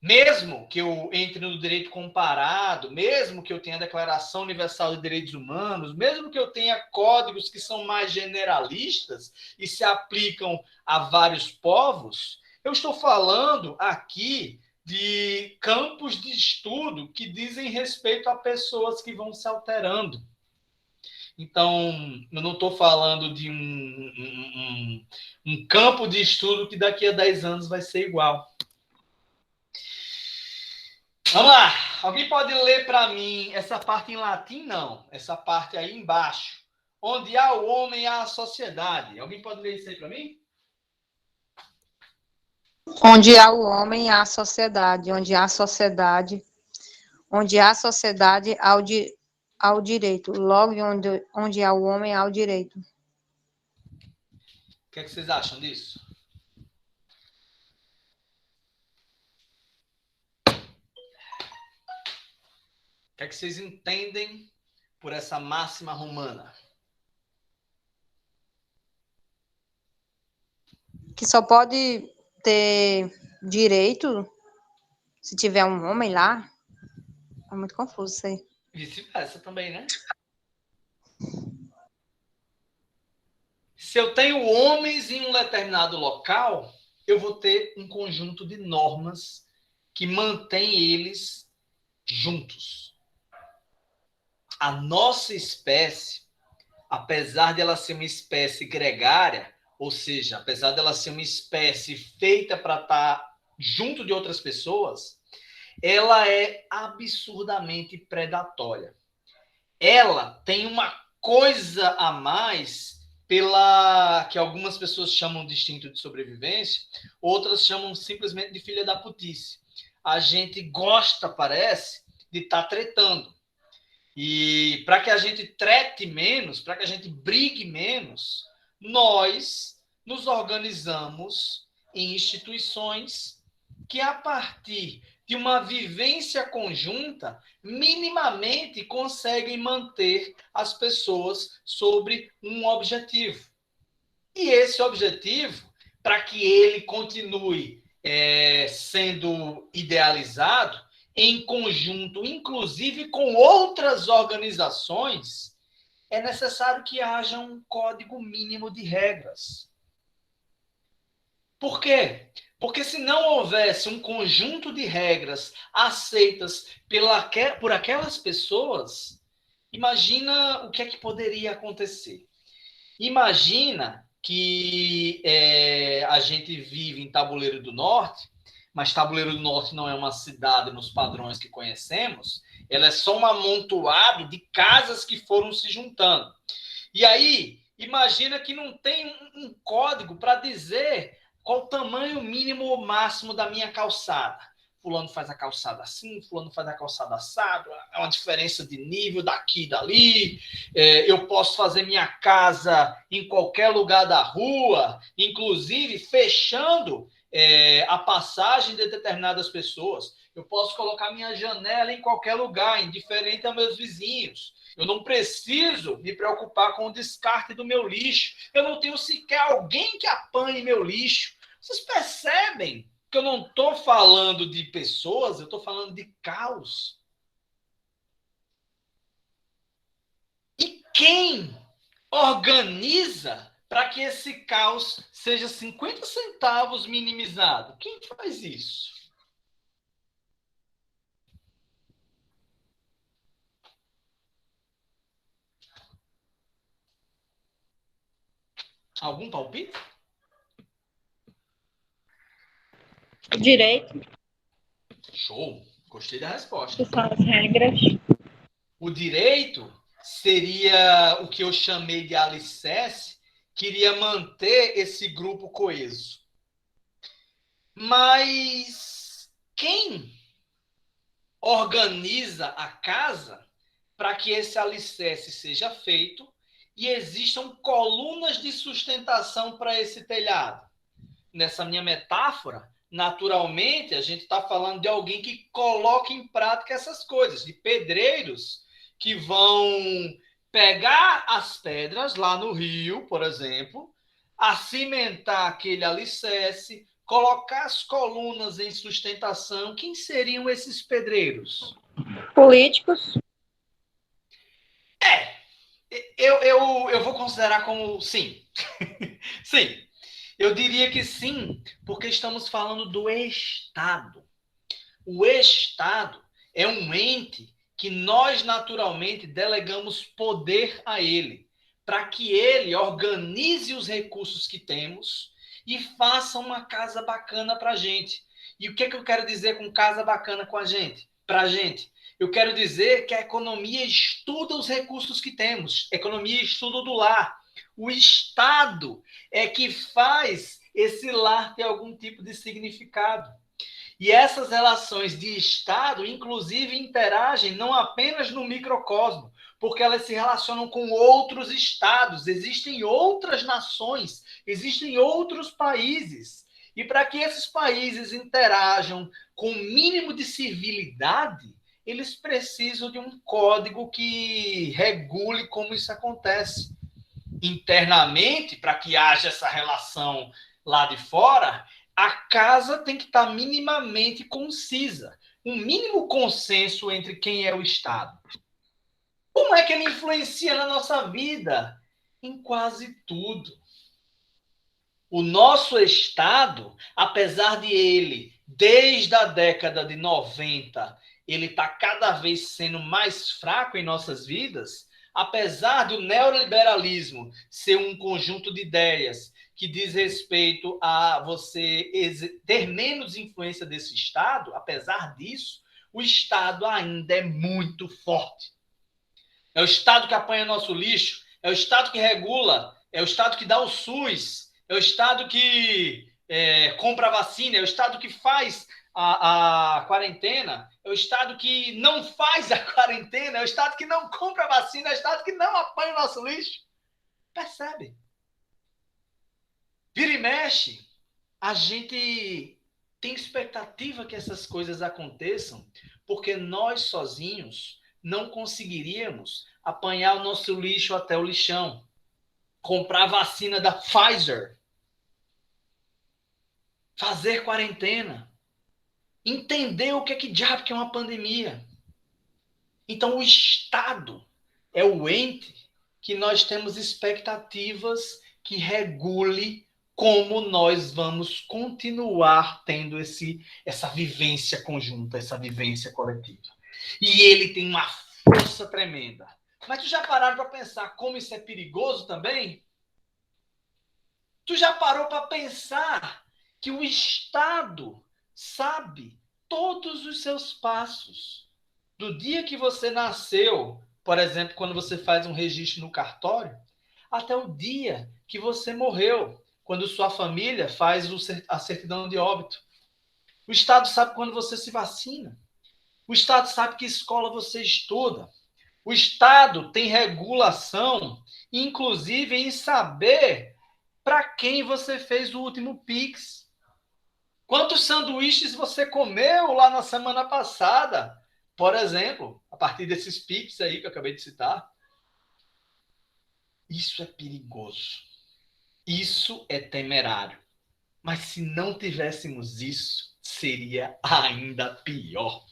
S1: mesmo que eu entre no direito comparado, mesmo que eu tenha a Declaração Universal de Direitos Humanos, mesmo que eu tenha códigos que são mais generalistas e se aplicam a vários povos, eu estou falando aqui de campos de estudo que dizem respeito a pessoas que vão se alterando. Então, eu não estou falando de um campo de estudo que daqui a 10 anos vai ser igual. Vamos lá. Alguém pode ler para mim essa parte em latim? Não. Essa parte aí embaixo. Onde há o homem, há a sociedade. Alguém pode ler isso aí para mim?
S7: Onde há o homem, há a sociedade. Onde há sociedade, há o direito. Logo, onde há o homem, há o direito.
S1: O que é que vocês acham disso? O que é que vocês entendem por essa máxima romana?
S7: Que só pode ter direito se tiver um homem lá. É muito confuso isso aí.
S1: Vice-versa também, né? Se eu tenho homens em um determinado local, eu vou ter um conjunto de normas que mantém eles juntos. A nossa espécie, apesar de ela ser uma espécie gregária, ou seja, apesar dela ser uma espécie feita para estar junto de outras pessoas, ela é absurdamente predatória. Ela tem uma coisa a mais pela que algumas pessoas chamam de instinto de sobrevivência, outras chamam simplesmente de filha da putice. A gente gosta, parece, de estar tretando. E para que a gente trete menos, para que a gente brigue menos, nós nos organizamos em instituições que, a partir de uma vivência conjunta, minimamente conseguem manter as pessoas sobre um objetivo. E esse objetivo, para que ele continue sendo idealizado, em conjunto, inclusive com outras organizações, é necessário que haja um código mínimo de regras. Por quê? Porque se não houvesse um conjunto de regras aceitas por aquelas pessoas, imagina o que é que poderia acontecer. Imagina que a gente vive em Tabuleiro do Norte, mas Tabuleiro do Norte não é uma cidade nos padrões que conhecemos, ela é só um amontoado de casas que foram se juntando. E aí, imagina que não tem um código para dizer qual o tamanho mínimo ou máximo da minha calçada. Fulano faz a calçada assim, fulano faz a calçada assado, é uma diferença de nível daqui e dali. Eu posso fazer minha casa em qualquer lugar da rua, inclusive fechando a passagem de determinadas pessoas. Eu posso colocar minha janela em qualquer lugar, indiferente a meus vizinhos. Eu não preciso me preocupar com o descarte do meu lixo. Eu não tenho sequer alguém que apanhe meu lixo. Vocês percebem que eu não estou falando de pessoas, eu estou falando de caos. E quem organiza para que esse caos seja 50 centavos minimizado? Quem faz isso? Algum palpite?
S7: Direito.
S1: Show! Gostei da resposta.
S7: Que são as regras.
S1: O direito seria o que eu chamei de alicerce, que iria manter esse grupo coeso. Mas quem organiza a casa para que esse alicerce seja feito e existam colunas de sustentação para esse telhado? Nessa minha metáfora, naturalmente, a gente está falando de alguém que coloca em prática essas coisas, de pedreiros que vão pegar as pedras lá no rio, por exemplo, a cimentar aquele alicerce, colocar as colunas em sustentação. Quem seriam esses pedreiros?
S7: Políticos.
S1: Eu vou considerar como sim. Sim. Eu diria que sim, porque estamos falando do Estado. O Estado é um ente que nós naturalmente delegamos poder a ele, para que ele organize os recursos que temos e faça uma casa bacana para a gente. E o que eu quero dizer com casa bacana com a gente? Para a gente. Eu quero dizer que a economia estuda os recursos que temos. A economia estuda do lar. O Estado é que faz esse lar ter algum tipo de significado. E essas relações de Estado, inclusive, interagem não apenas no microcosmo, porque elas se relacionam com outros estados, existem outras nações, existem outros países. E para que esses países interajam com o mínimo de civilidade, eles precisam de um código que regule como isso acontece. Internamente, para que haja essa relação lá de fora, a casa tem que estar minimamente concisa. Um mínimo consenso entre quem é o Estado. Como é que ele influencia na nossa vida? Em quase tudo. O nosso Estado, apesar de ele, desde a década de 90, ele está cada vez sendo mais fraco em nossas vidas, apesar do neoliberalismo ser um conjunto de ideias que diz respeito a você ter menos influência desse Estado, apesar disso, o Estado ainda é muito forte. É o Estado que apanha nosso lixo, é o Estado que regula, é o Estado que dá o SUS, é o Estado que compra a vacina, é o Estado que faz a quarentena, é o Estado que não faz a quarentena, é o Estado que não compra a vacina, é o Estado que não apanha o nosso lixo. Percebe? Vira e mexe, a gente tem expectativa que essas coisas aconteçam, porque nós sozinhos não conseguiríamos apanhar o nosso lixo até o lixão, comprar vacina da Pfizer, fazer quarentena, entender o que é que diabo que é uma pandemia. Então, o Estado é o ente que nós temos expectativas que regule como nós vamos continuar tendo essa vivência conjunta, essa vivência coletiva. E ele tem uma força tremenda. Mas tu já pararam para pensar como isso é perigoso também? Tu já parou para pensar que o Estado sabe todos os seus passos? Do dia que você nasceu, por exemplo, quando você faz um registro no cartório, até o dia que você morreu, quando sua família faz a certidão de óbito. O Estado sabe quando você se vacina. O Estado sabe que escola você estuda. O Estado tem regulação, inclusive em saber para quem você fez o último Pix. Quantos sanduíches você comeu lá na semana passada? Por exemplo, a partir desses Pix aí que eu acabei de citar. Isso é perigoso. Isso é temerário. Mas se não tivéssemos isso, seria ainda pior.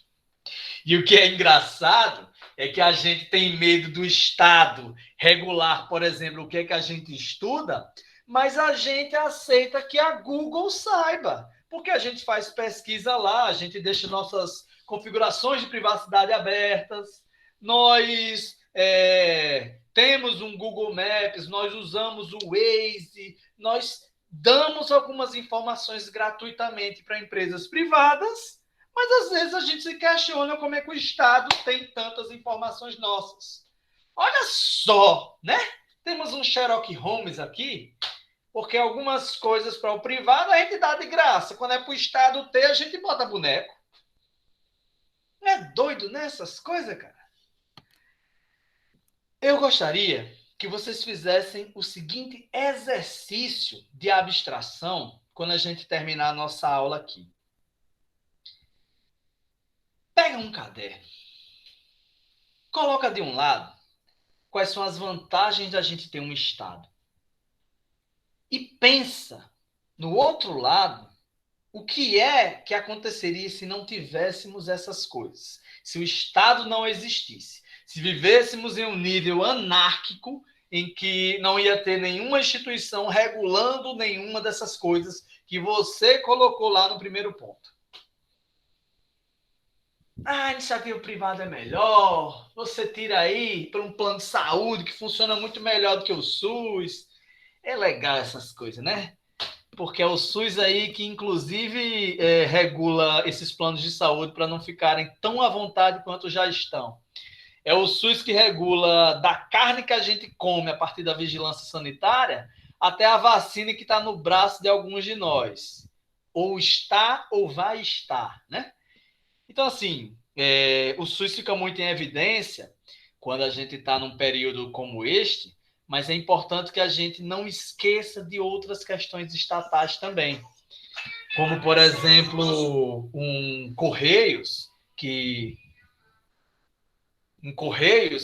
S1: E o que é engraçado é que a gente tem medo do Estado regular, por exemplo, o que é que a gente estuda, mas a gente aceita que a Google saiba, porque a gente faz pesquisa lá, a gente deixa nossas configurações de privacidade abertas, nós temos um Google Maps, nós usamos o Waze, nós damos algumas informações gratuitamente para empresas privadas, mas às vezes a gente se questiona como é que o Estado tem tantas informações nossas. Olha só, né? Temos um Sherlock Holmes aqui, porque algumas coisas para o privado a gente dá de graça. Quando é para o Estado ter, a gente bota boneco. Não é doido nessas coisas, cara? Eu gostaria que vocês fizessem o seguinte exercício de abstração quando a gente terminar a nossa aula aqui. Pega um caderno, coloca de um lado quais são as vantagens da gente ter um Estado. e pensa no outro lado o que é que aconteceria se não tivéssemos essas coisas, se o Estado não existisse, se vivêssemos em um nível anárquico em que não ia ter nenhuma instituição regulando nenhuma dessas coisas que você colocou lá no primeiro ponto. A iniciativa privada é melhor, você tira aí por um plano de saúde que funciona muito melhor do que o SUS. É legal essas coisas, né? Porque é o SUS aí que, inclusive, regula esses planos de saúde para não ficarem tão à vontade quanto já estão. É o SUS que regula da carne que a gente come a partir da vigilância sanitária até a vacina que está no braço de alguns de nós. Ou está ou vai estar, né? Então, assim, o SUS fica muito em evidência quando a gente está num período como este, mas é importante que a gente não esqueça de outras questões estatais também. Como, por exemplo, um Correios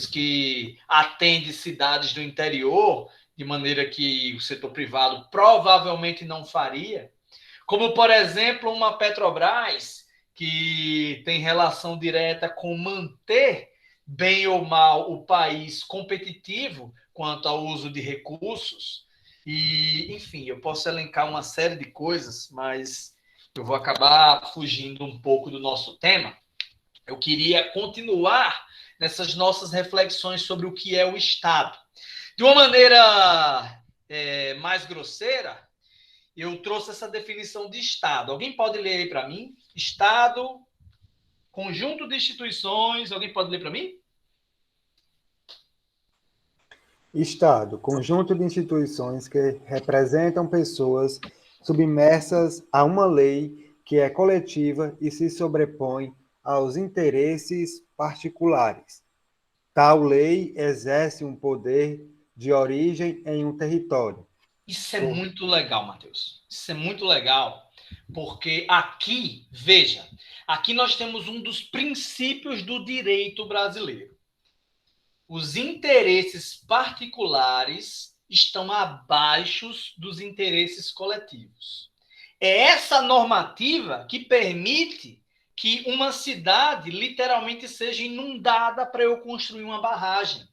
S1: que atende cidades do interior de maneira que o setor privado provavelmente não faria. Como, por exemplo, uma Petrobras que tem relação direta com manter, bem ou mal, o país competitivo quanto ao uso de recursos. E, enfim, eu posso elencar uma série de coisas, mas eu vou acabar fugindo um pouco do nosso tema. Eu queria continuar nessas nossas reflexões sobre o que é o Estado. De uma maneira mais grosseira, eu trouxe essa definição de Estado. Alguém pode ler aí para mim? Estado, conjunto de instituições. Alguém pode ler para mim?
S8: Estado, conjunto de instituições que representam pessoas submersas a uma lei que é coletiva e se sobrepõe aos interesses particulares. Tal lei exerce um poder de origem em um território.
S1: Isso é muito legal, Matheus. Isso é muito legal, porque aqui, veja, aqui nós temos um dos princípios do direito brasileiro. Os interesses particulares estão abaixo dos interesses coletivos. É essa normativa que permite que uma cidade literalmente seja inundada para eu construir uma barragem,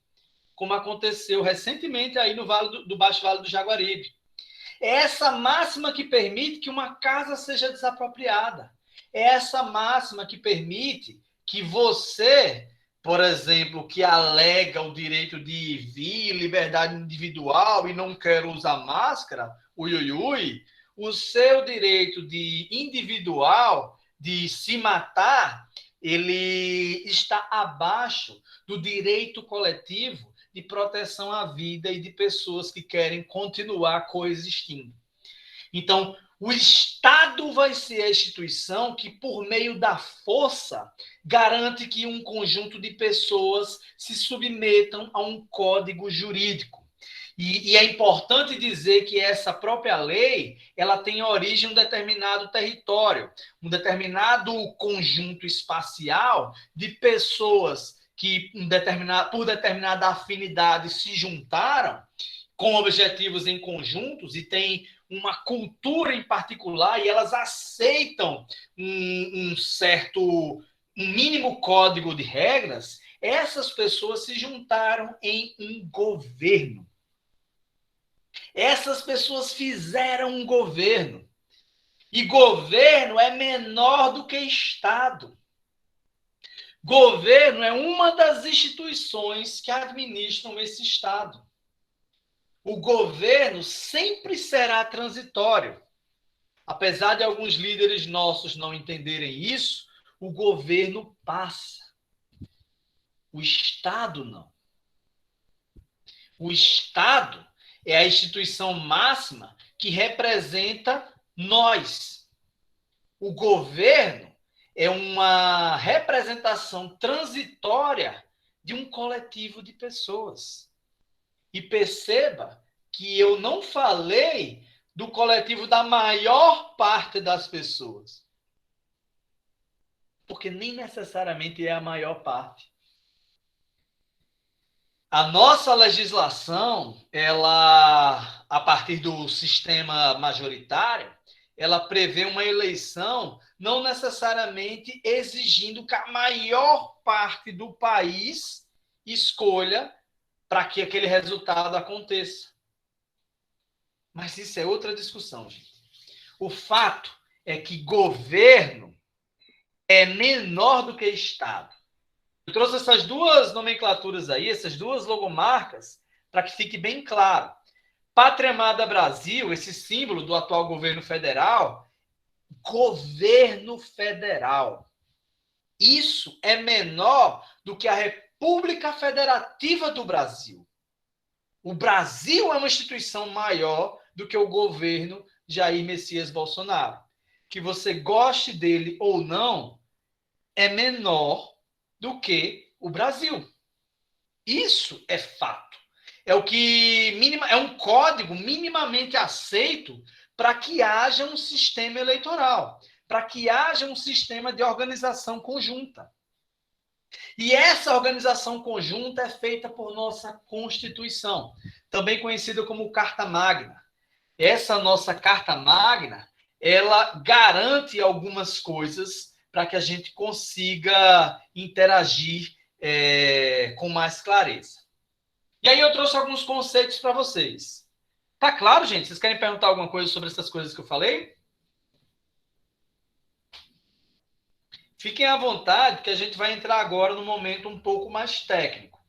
S1: como aconteceu recentemente aí no Vale do Baixo Vale do Jaguaribe. É essa máxima que permite que uma casa seja desapropriada. É essa máxima que permite que você, por exemplo, que alega o direito de vir, liberdade individual e não quer usar máscara, o seu direito de individual, de se matar, ele está abaixo do direito coletivo de proteção à vida e de pessoas que querem continuar coexistindo. Então, o Estado vai ser a instituição que, por meio da força, garante que um conjunto de pessoas se submetam a um código jurídico. E é importante dizer que essa própria lei, ela tem origem em um determinado território, um determinado conjunto espacial de pessoas que, por determinada afinidade, se juntaram com objetivos em conjuntos e têm uma cultura em particular e elas aceitam um mínimo código de regras. Essas pessoas se juntaram em um governo. Essas pessoas fizeram um governo. E governo é menor do que Estado. Governo é uma das instituições que administram esse Estado. O governo sempre será transitório. Apesar de alguns líderes nossos não entenderem isso, o governo passa. O Estado não. O Estado é a instituição máxima que representa nós. O governo é uma representação transitória de um coletivo de pessoas. E perceba que eu não falei do coletivo da maior parte das pessoas. Porque nem necessariamente é a maior parte. A nossa legislação, ela, a partir do sistema majoritário, ela prevê uma eleição não necessariamente exigindo que a maior parte do país escolha para que aquele resultado aconteça. Mas isso é outra discussão, gente. O fato é que governo é menor do que Estado. Eu trouxe essas duas nomenclaturas aí, essas duas logomarcas, para que fique bem claro. Pátria Amada Brasil, esse símbolo do atual governo federal, governo federal. Isso é menor do que a República Federativa do Brasil. O Brasil é uma instituição maior do que o governo Jair Messias Bolsonaro. Que você goste dele ou não, é menor do que o Brasil. Isso é fato. É o que é um código minimamente aceito para que haja um sistema eleitoral, para que haja um sistema de organização conjunta. E essa organização conjunta é feita por nossa Constituição, também conhecida como Carta Magna. Essa nossa Carta Magna, ela garante algumas coisas para que a gente consiga interagir com mais clareza. E aí eu trouxe alguns conceitos para vocês. Tá claro, gente? Vocês querem perguntar alguma coisa sobre essas coisas que eu falei? Fiquem à vontade, que a gente vai entrar agora no momento um pouco mais técnico.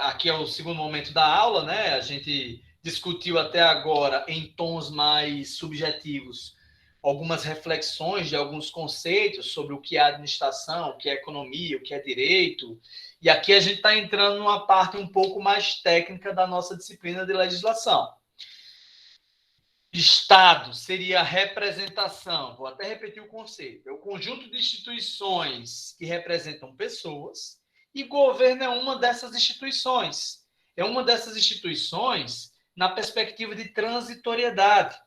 S1: Aqui é o segundo momento da aula, né? A gente discutiu até agora, em tons mais subjetivos, algumas reflexões de alguns conceitos sobre o que é administração, o que é economia, o que é direito. E aqui a gente está entrando numa parte um pouco mais técnica da nossa disciplina de legislação. Estado seria a representação, vou até repetir o conceito, é o conjunto de instituições que representam pessoas, e governo é uma dessas instituições. É uma dessas instituições na perspectiva de transitoriedade.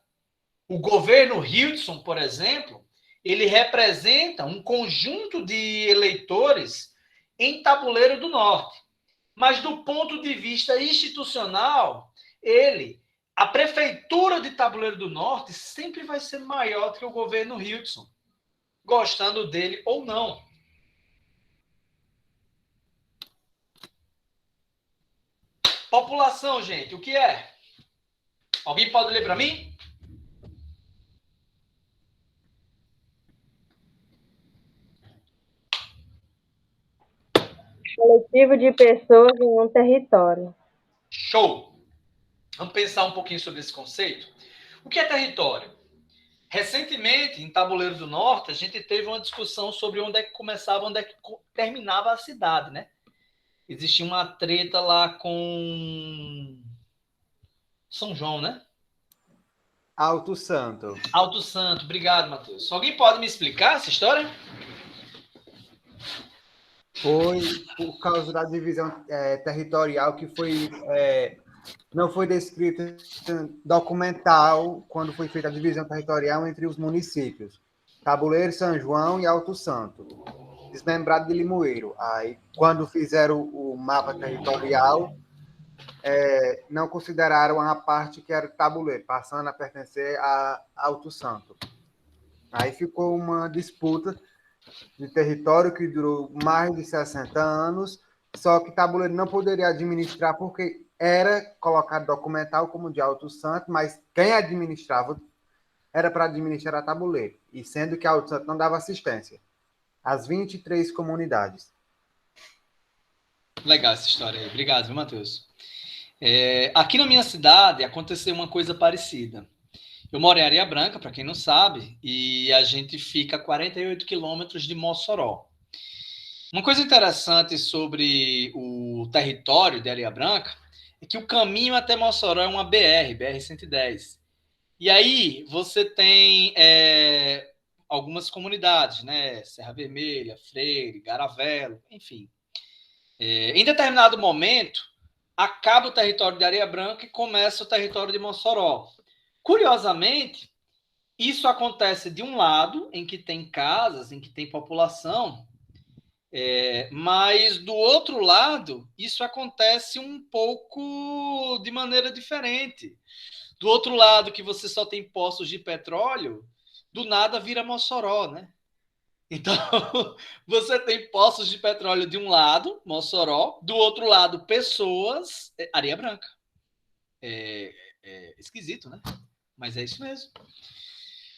S1: O governo Hildson, por exemplo, ele representa um conjunto de eleitores em Tabuleiro do Norte. Mas do ponto de vista institucional, a prefeitura de Tabuleiro do Norte sempre vai ser maior do que o governo Hildson, gostando dele ou não. População, gente, o que é? Alguém pode ler para mim?
S9: Coletivo de pessoas em um território.
S1: Show! Vamos pensar um pouquinho sobre esse conceito? O que é território? Recentemente, em Tabuleiro do Norte, a gente teve uma discussão sobre onde é que começava, onde é que terminava a cidade, né? Existia uma treta lá com São João, né?
S8: Alto Santo.
S1: Alto Santo. Obrigado, Matheus. Alguém pode me explicar essa história?
S8: Foi por causa da divisão territorial que não foi descrita documental quando foi feita a divisão territorial entre os municípios. Tabuleiro, São João e Alto Santo. Desmembrado de Limoeiro. Aí, quando fizeram o mapa territorial, não consideraram a parte que era Tabuleiro, passando a pertencer a Alto Santo. Aí ficou uma disputa de território que durou mais de 60 anos, só que Tabuleiro não poderia administrar porque era colocado documental como de Alto Santo, mas quem administrava era para administrar a Tabuleiro, e sendo que Alto Santo não dava assistência às 23 comunidades.
S1: Legal essa história aí. Obrigado, viu, Matheus? Aqui na minha cidade aconteceu uma coisa parecida. Eu moro em Areia Branca, para quem não sabe, e a gente fica a 48 quilômetros de Mossoró. Uma coisa interessante sobre o território de Areia Branca é que o caminho até Mossoró é uma BR-110. E aí você tem algumas comunidades, né? Serra Vermelha, Freire, Garavelo, enfim. Em determinado momento, acaba o território de Areia Branca e começa o território de Mossoró. Curiosamente, isso acontece de um lado, em que tem casas, em que tem população, Mas, do outro lado, isso acontece um pouco de maneira diferente. Do outro lado, que você só tem poços de petróleo, do nada vira Mossoró, né? Então, você tem poços de petróleo de um lado, Mossoró, do outro lado, pessoas, Areia Branca. É esquisito, né? Mas é isso mesmo.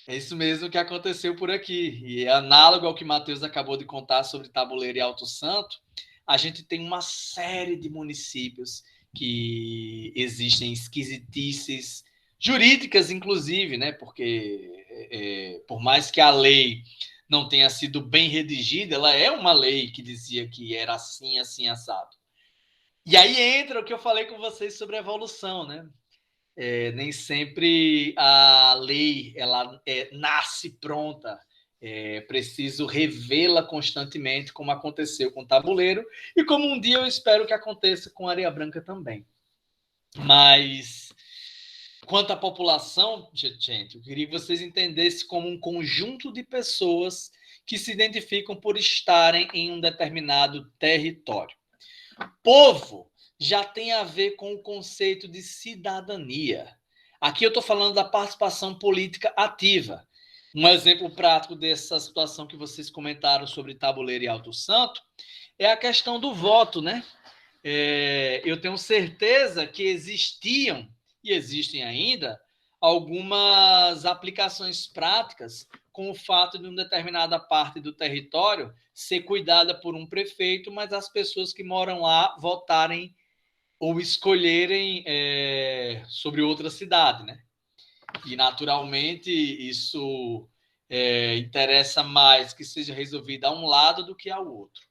S1: É isso mesmo que aconteceu por aqui. E é análogo ao que Matheus acabou de contar sobre Tabuleiro e Alto Santo. A gente tem uma série de municípios que existem esquisitices jurídicas, inclusive, né? Porque por mais que a lei não tenha sido bem redigida, ela é uma lei que dizia que era assim, assim, assado. E aí entra o que eu falei com vocês sobre a evolução, né? Nem sempre a lei ela nasce pronta. É preciso revê-la constantemente, como aconteceu com o Tabuleiro, e como um dia eu espero que aconteça com Areia Branca também. Mas, quanto à população, gente, eu queria que vocês entendessem como um conjunto de pessoas que se identificam por estarem em um determinado território. Povo já tem a ver com o conceito de cidadania. Aqui eu estou falando da participação política ativa. Um exemplo prático dessa situação que vocês comentaram sobre Tabuleiro e Alto Santo é a questão do voto, né? Eu tenho certeza que existiam, e existem ainda, algumas aplicações práticas com o fato de uma determinada parte do território ser cuidada por um prefeito, mas as pessoas que moram lá votarem ou escolherem sobre outra cidade, né? E, naturalmente, isso interessa mais que seja resolvido a um lado do que ao outro.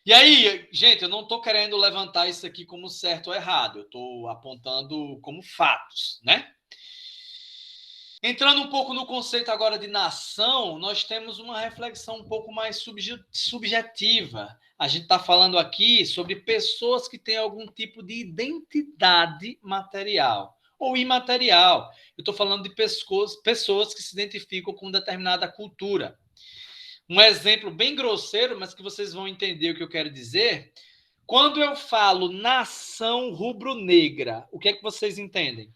S1: E aí, gente, eu não estou querendo levantar isso aqui como certo ou errado, eu estou apontando como fatos, né? Entrando um pouco no conceito agora de nação, nós temos uma reflexão um pouco mais subjetiva. A gente está falando aqui sobre pessoas que têm algum tipo de identidade material ou imaterial. Eu estou falando de pessoas que se identificam com determinada cultura. Um exemplo bem grosseiro, mas que vocês vão entender o que eu quero dizer. Quando eu falo nação rubro-negra, o que é que vocês entendem?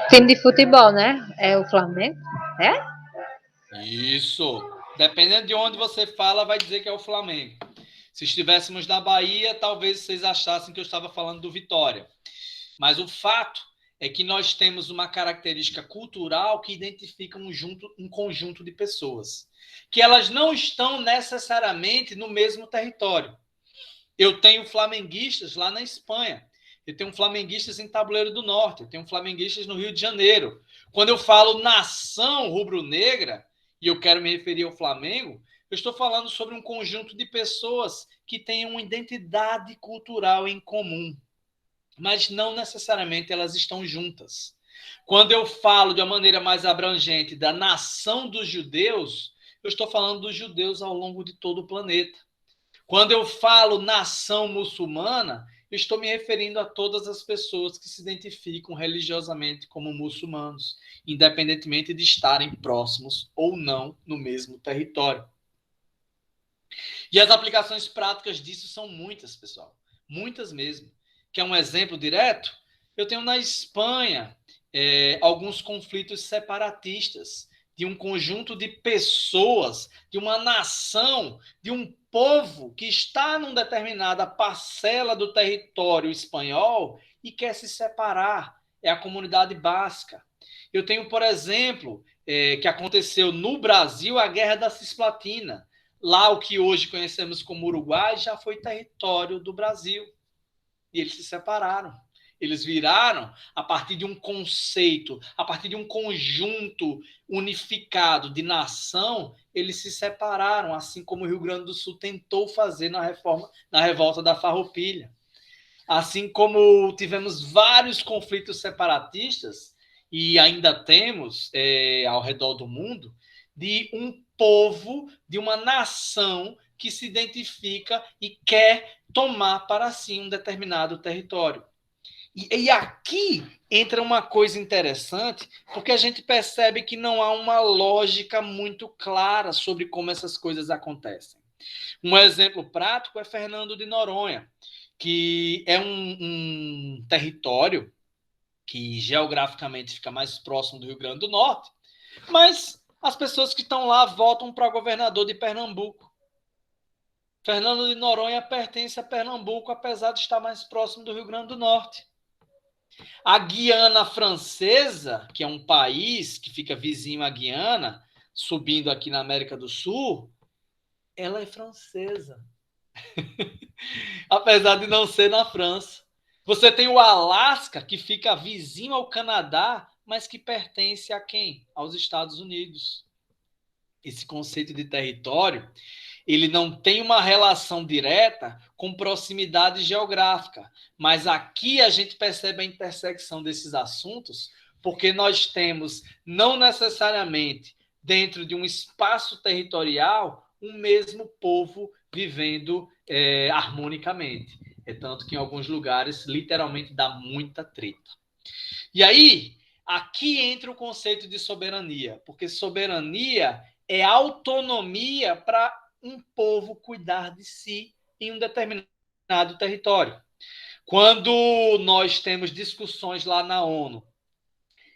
S7: Time de futebol, né? É o Flamengo, é?
S1: Isso. Dependendo de onde você fala, vai dizer que é o Flamengo. Se estivéssemos na Bahia, talvez vocês achassem que eu estava falando do Vitória. Mas o fato é que nós temos uma característica cultural que identifica um conjunto de pessoas, que elas não estão necessariamente no mesmo território. Eu tenho flamenguistas lá na Espanha, eu tenho flamenguistas em Tabuleiro do Norte, eu tenho flamenguistas no Rio de Janeiro. Quando eu falo nação rubro-negra, e eu quero me referir ao Flamengo, eu estou falando sobre um conjunto de pessoas que têm uma identidade cultural em comum, mas não necessariamente elas estão juntas. Quando eu falo de uma maneira mais abrangente da nação dos judeus, eu estou falando dos judeus ao longo de todo o planeta. Quando eu falo nação muçulmana, eu estou me referindo a todas as pessoas que se identificam religiosamente como muçulmanos, independentemente de estarem próximos ou não no mesmo território. E as aplicações práticas disso são muitas, pessoal. Muitas mesmo. Quer um exemplo direto? Eu tenho na Espanha alguns conflitos separatistas de um conjunto de pessoas, de uma nação, de um povo que está numa determinada parcela do território espanhol e quer se separar. É a comunidade basca. Eu tenho, por exemplo, que aconteceu no Brasil a Guerra da Cisplatina. Lá, o que hoje conhecemos como Uruguai já foi território do Brasil. E eles se separaram. Eles viraram, a partir de um conceito, a partir de um conjunto unificado de nação, eles se separaram, assim como o Rio Grande do Sul tentou fazer na revolta da Farroupilha. Assim como tivemos vários conflitos separatistas, e ainda temos ao redor do mundo, de um povo, de uma nação que se identifica e quer tomar para si um determinado território. E aqui entra uma coisa interessante, porque a gente percebe que não há uma lógica muito clara sobre como essas coisas acontecem. Um exemplo prático é Fernando de Noronha, que é um território que geograficamente fica mais próximo do Rio Grande do Norte, mas as pessoas que estão lá votam para governador de Pernambuco. Fernando de Noronha pertence a Pernambuco, apesar de estar mais próximo do Rio Grande do Norte. A Guiana Francesa, que é um país que fica vizinho à Guiana, subindo aqui na América do Sul, ela é francesa. Apesar de não ser na França. Você tem o Alasca, que fica vizinho ao Canadá, mas que pertence a quem? Aos Estados Unidos. Esse conceito de território, ele não tem uma relação direta com proximidade geográfica, mas aqui a gente percebe a intersecção desses assuntos, porque nós temos, não necessariamente dentro de um espaço territorial, o mesmo povo vivendo harmonicamente. É tanto que em alguns lugares, literalmente, dá muita treta. E aí, aqui entra o conceito de soberania, porque soberania é autonomia para um povo cuidar de si em um determinado território. Quando nós temos discussões lá na ONU,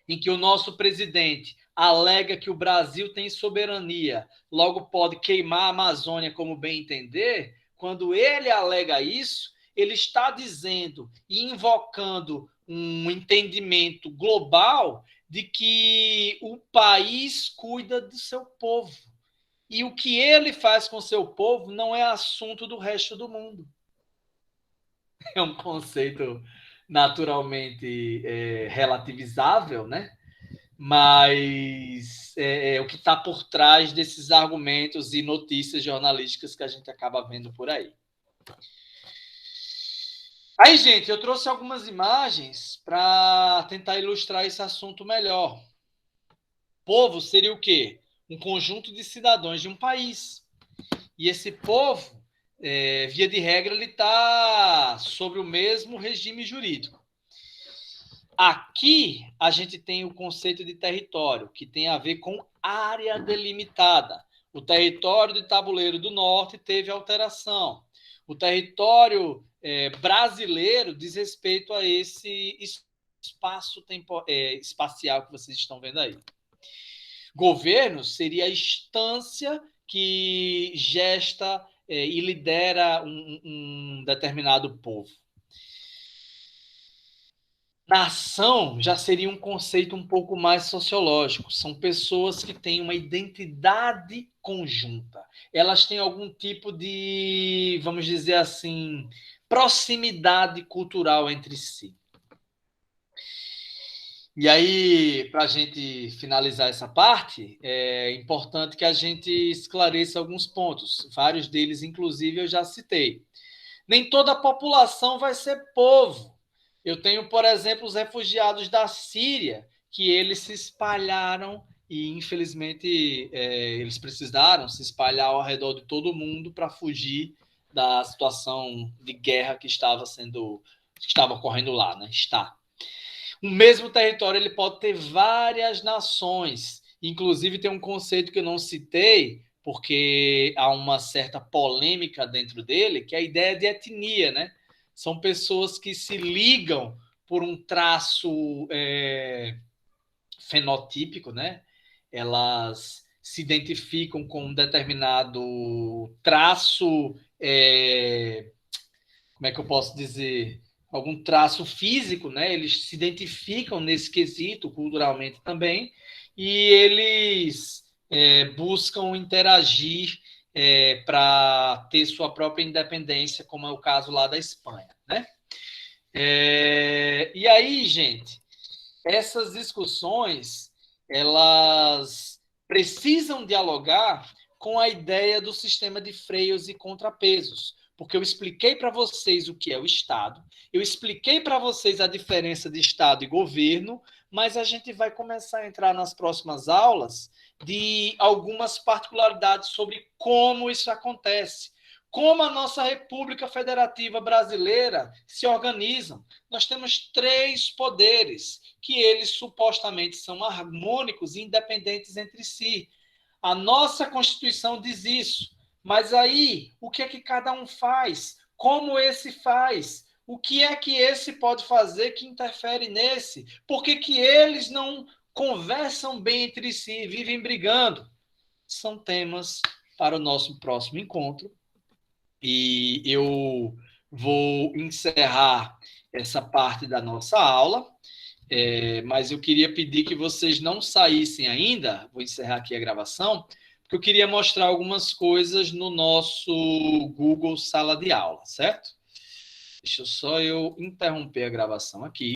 S1: em que o nosso presidente alega que o Brasil tem soberania, logo pode queimar a Amazônia como bem entender, quando ele alega isso, ele está dizendo e invocando um entendimento global de que o país cuida do seu povo. E o que ele faz com o seu povo não é assunto do resto do mundo. É um conceito naturalmente relativizável, né? Mas é o que está por trás desses argumentos e notícias jornalísticas que a gente acaba vendo por aí. Aí, gente, eu trouxe algumas imagens para tentar ilustrar esse assunto melhor. Povo seria o quê? Um conjunto de cidadãos de um país. E esse povo, via de regra, ele está sobre o mesmo regime jurídico. Aqui, a gente tem o conceito de território, que tem a ver com área delimitada. O território de Tabuleiro do Norte teve alteração. O território brasileiro diz respeito a esse espaço espacial que vocês estão vendo aí. Governo seria a instância que gesta e lidera um determinado povo. Nação já seria um conceito um pouco mais sociológico. São pessoas que têm uma identidade conjunta. Elas têm algum tipo de, vamos dizer assim, proximidade cultural entre si. E aí, para a gente finalizar essa parte, é importante que a gente esclareça alguns pontos. Vários deles, inclusive, eu já citei. Nem toda a população vai ser povo. Eu tenho, por exemplo, os refugiados da Síria, que eles se espalharam e, infelizmente, eles precisaram se espalhar ao redor de todo mundo para fugir da situação de guerra que estava ocorrendo lá, né? O mesmo território ele pode ter várias nações. Inclusive, tem um conceito que eu não citei, porque há uma certa polêmica dentro dele, que é a ideia de etnia, né? São pessoas que se ligam por um traço fenotípico, né? Elas se identificam com um determinado traço, como é que eu posso dizer? Algum traço físico, né? Eles se identificam nesse quesito culturalmente também, e eles buscam interagir para ter sua própria independência, como é o caso lá da Espanha, né? E aí, gente, essas discussões, elas precisam dialogar com a ideia do sistema de freios e contrapesos, porque eu expliquei para vocês o que é o Estado, eu expliquei para vocês a diferença de Estado e governo, mas a gente vai começar a entrar nas próximas aulas de algumas particularidades sobre como isso acontece, como a nossa República Federativa Brasileira se organizam. Nós temos 3 poderes, que eles supostamente são harmônicos e independentes entre si. A nossa Constituição diz isso. Mas aí, o que é que cada um faz? Como esse faz? O que é que esse pode fazer que interfere nesse? Por que que eles não conversam bem entre si, vivem brigando? São temas para o nosso próximo encontro. E eu vou encerrar essa parte da nossa aula, mas eu queria pedir que vocês não saíssem ainda, vou encerrar aqui a gravação, porque eu queria mostrar algumas coisas no nosso Google Sala de Aula, certo? Deixa eu interromper a gravação aqui.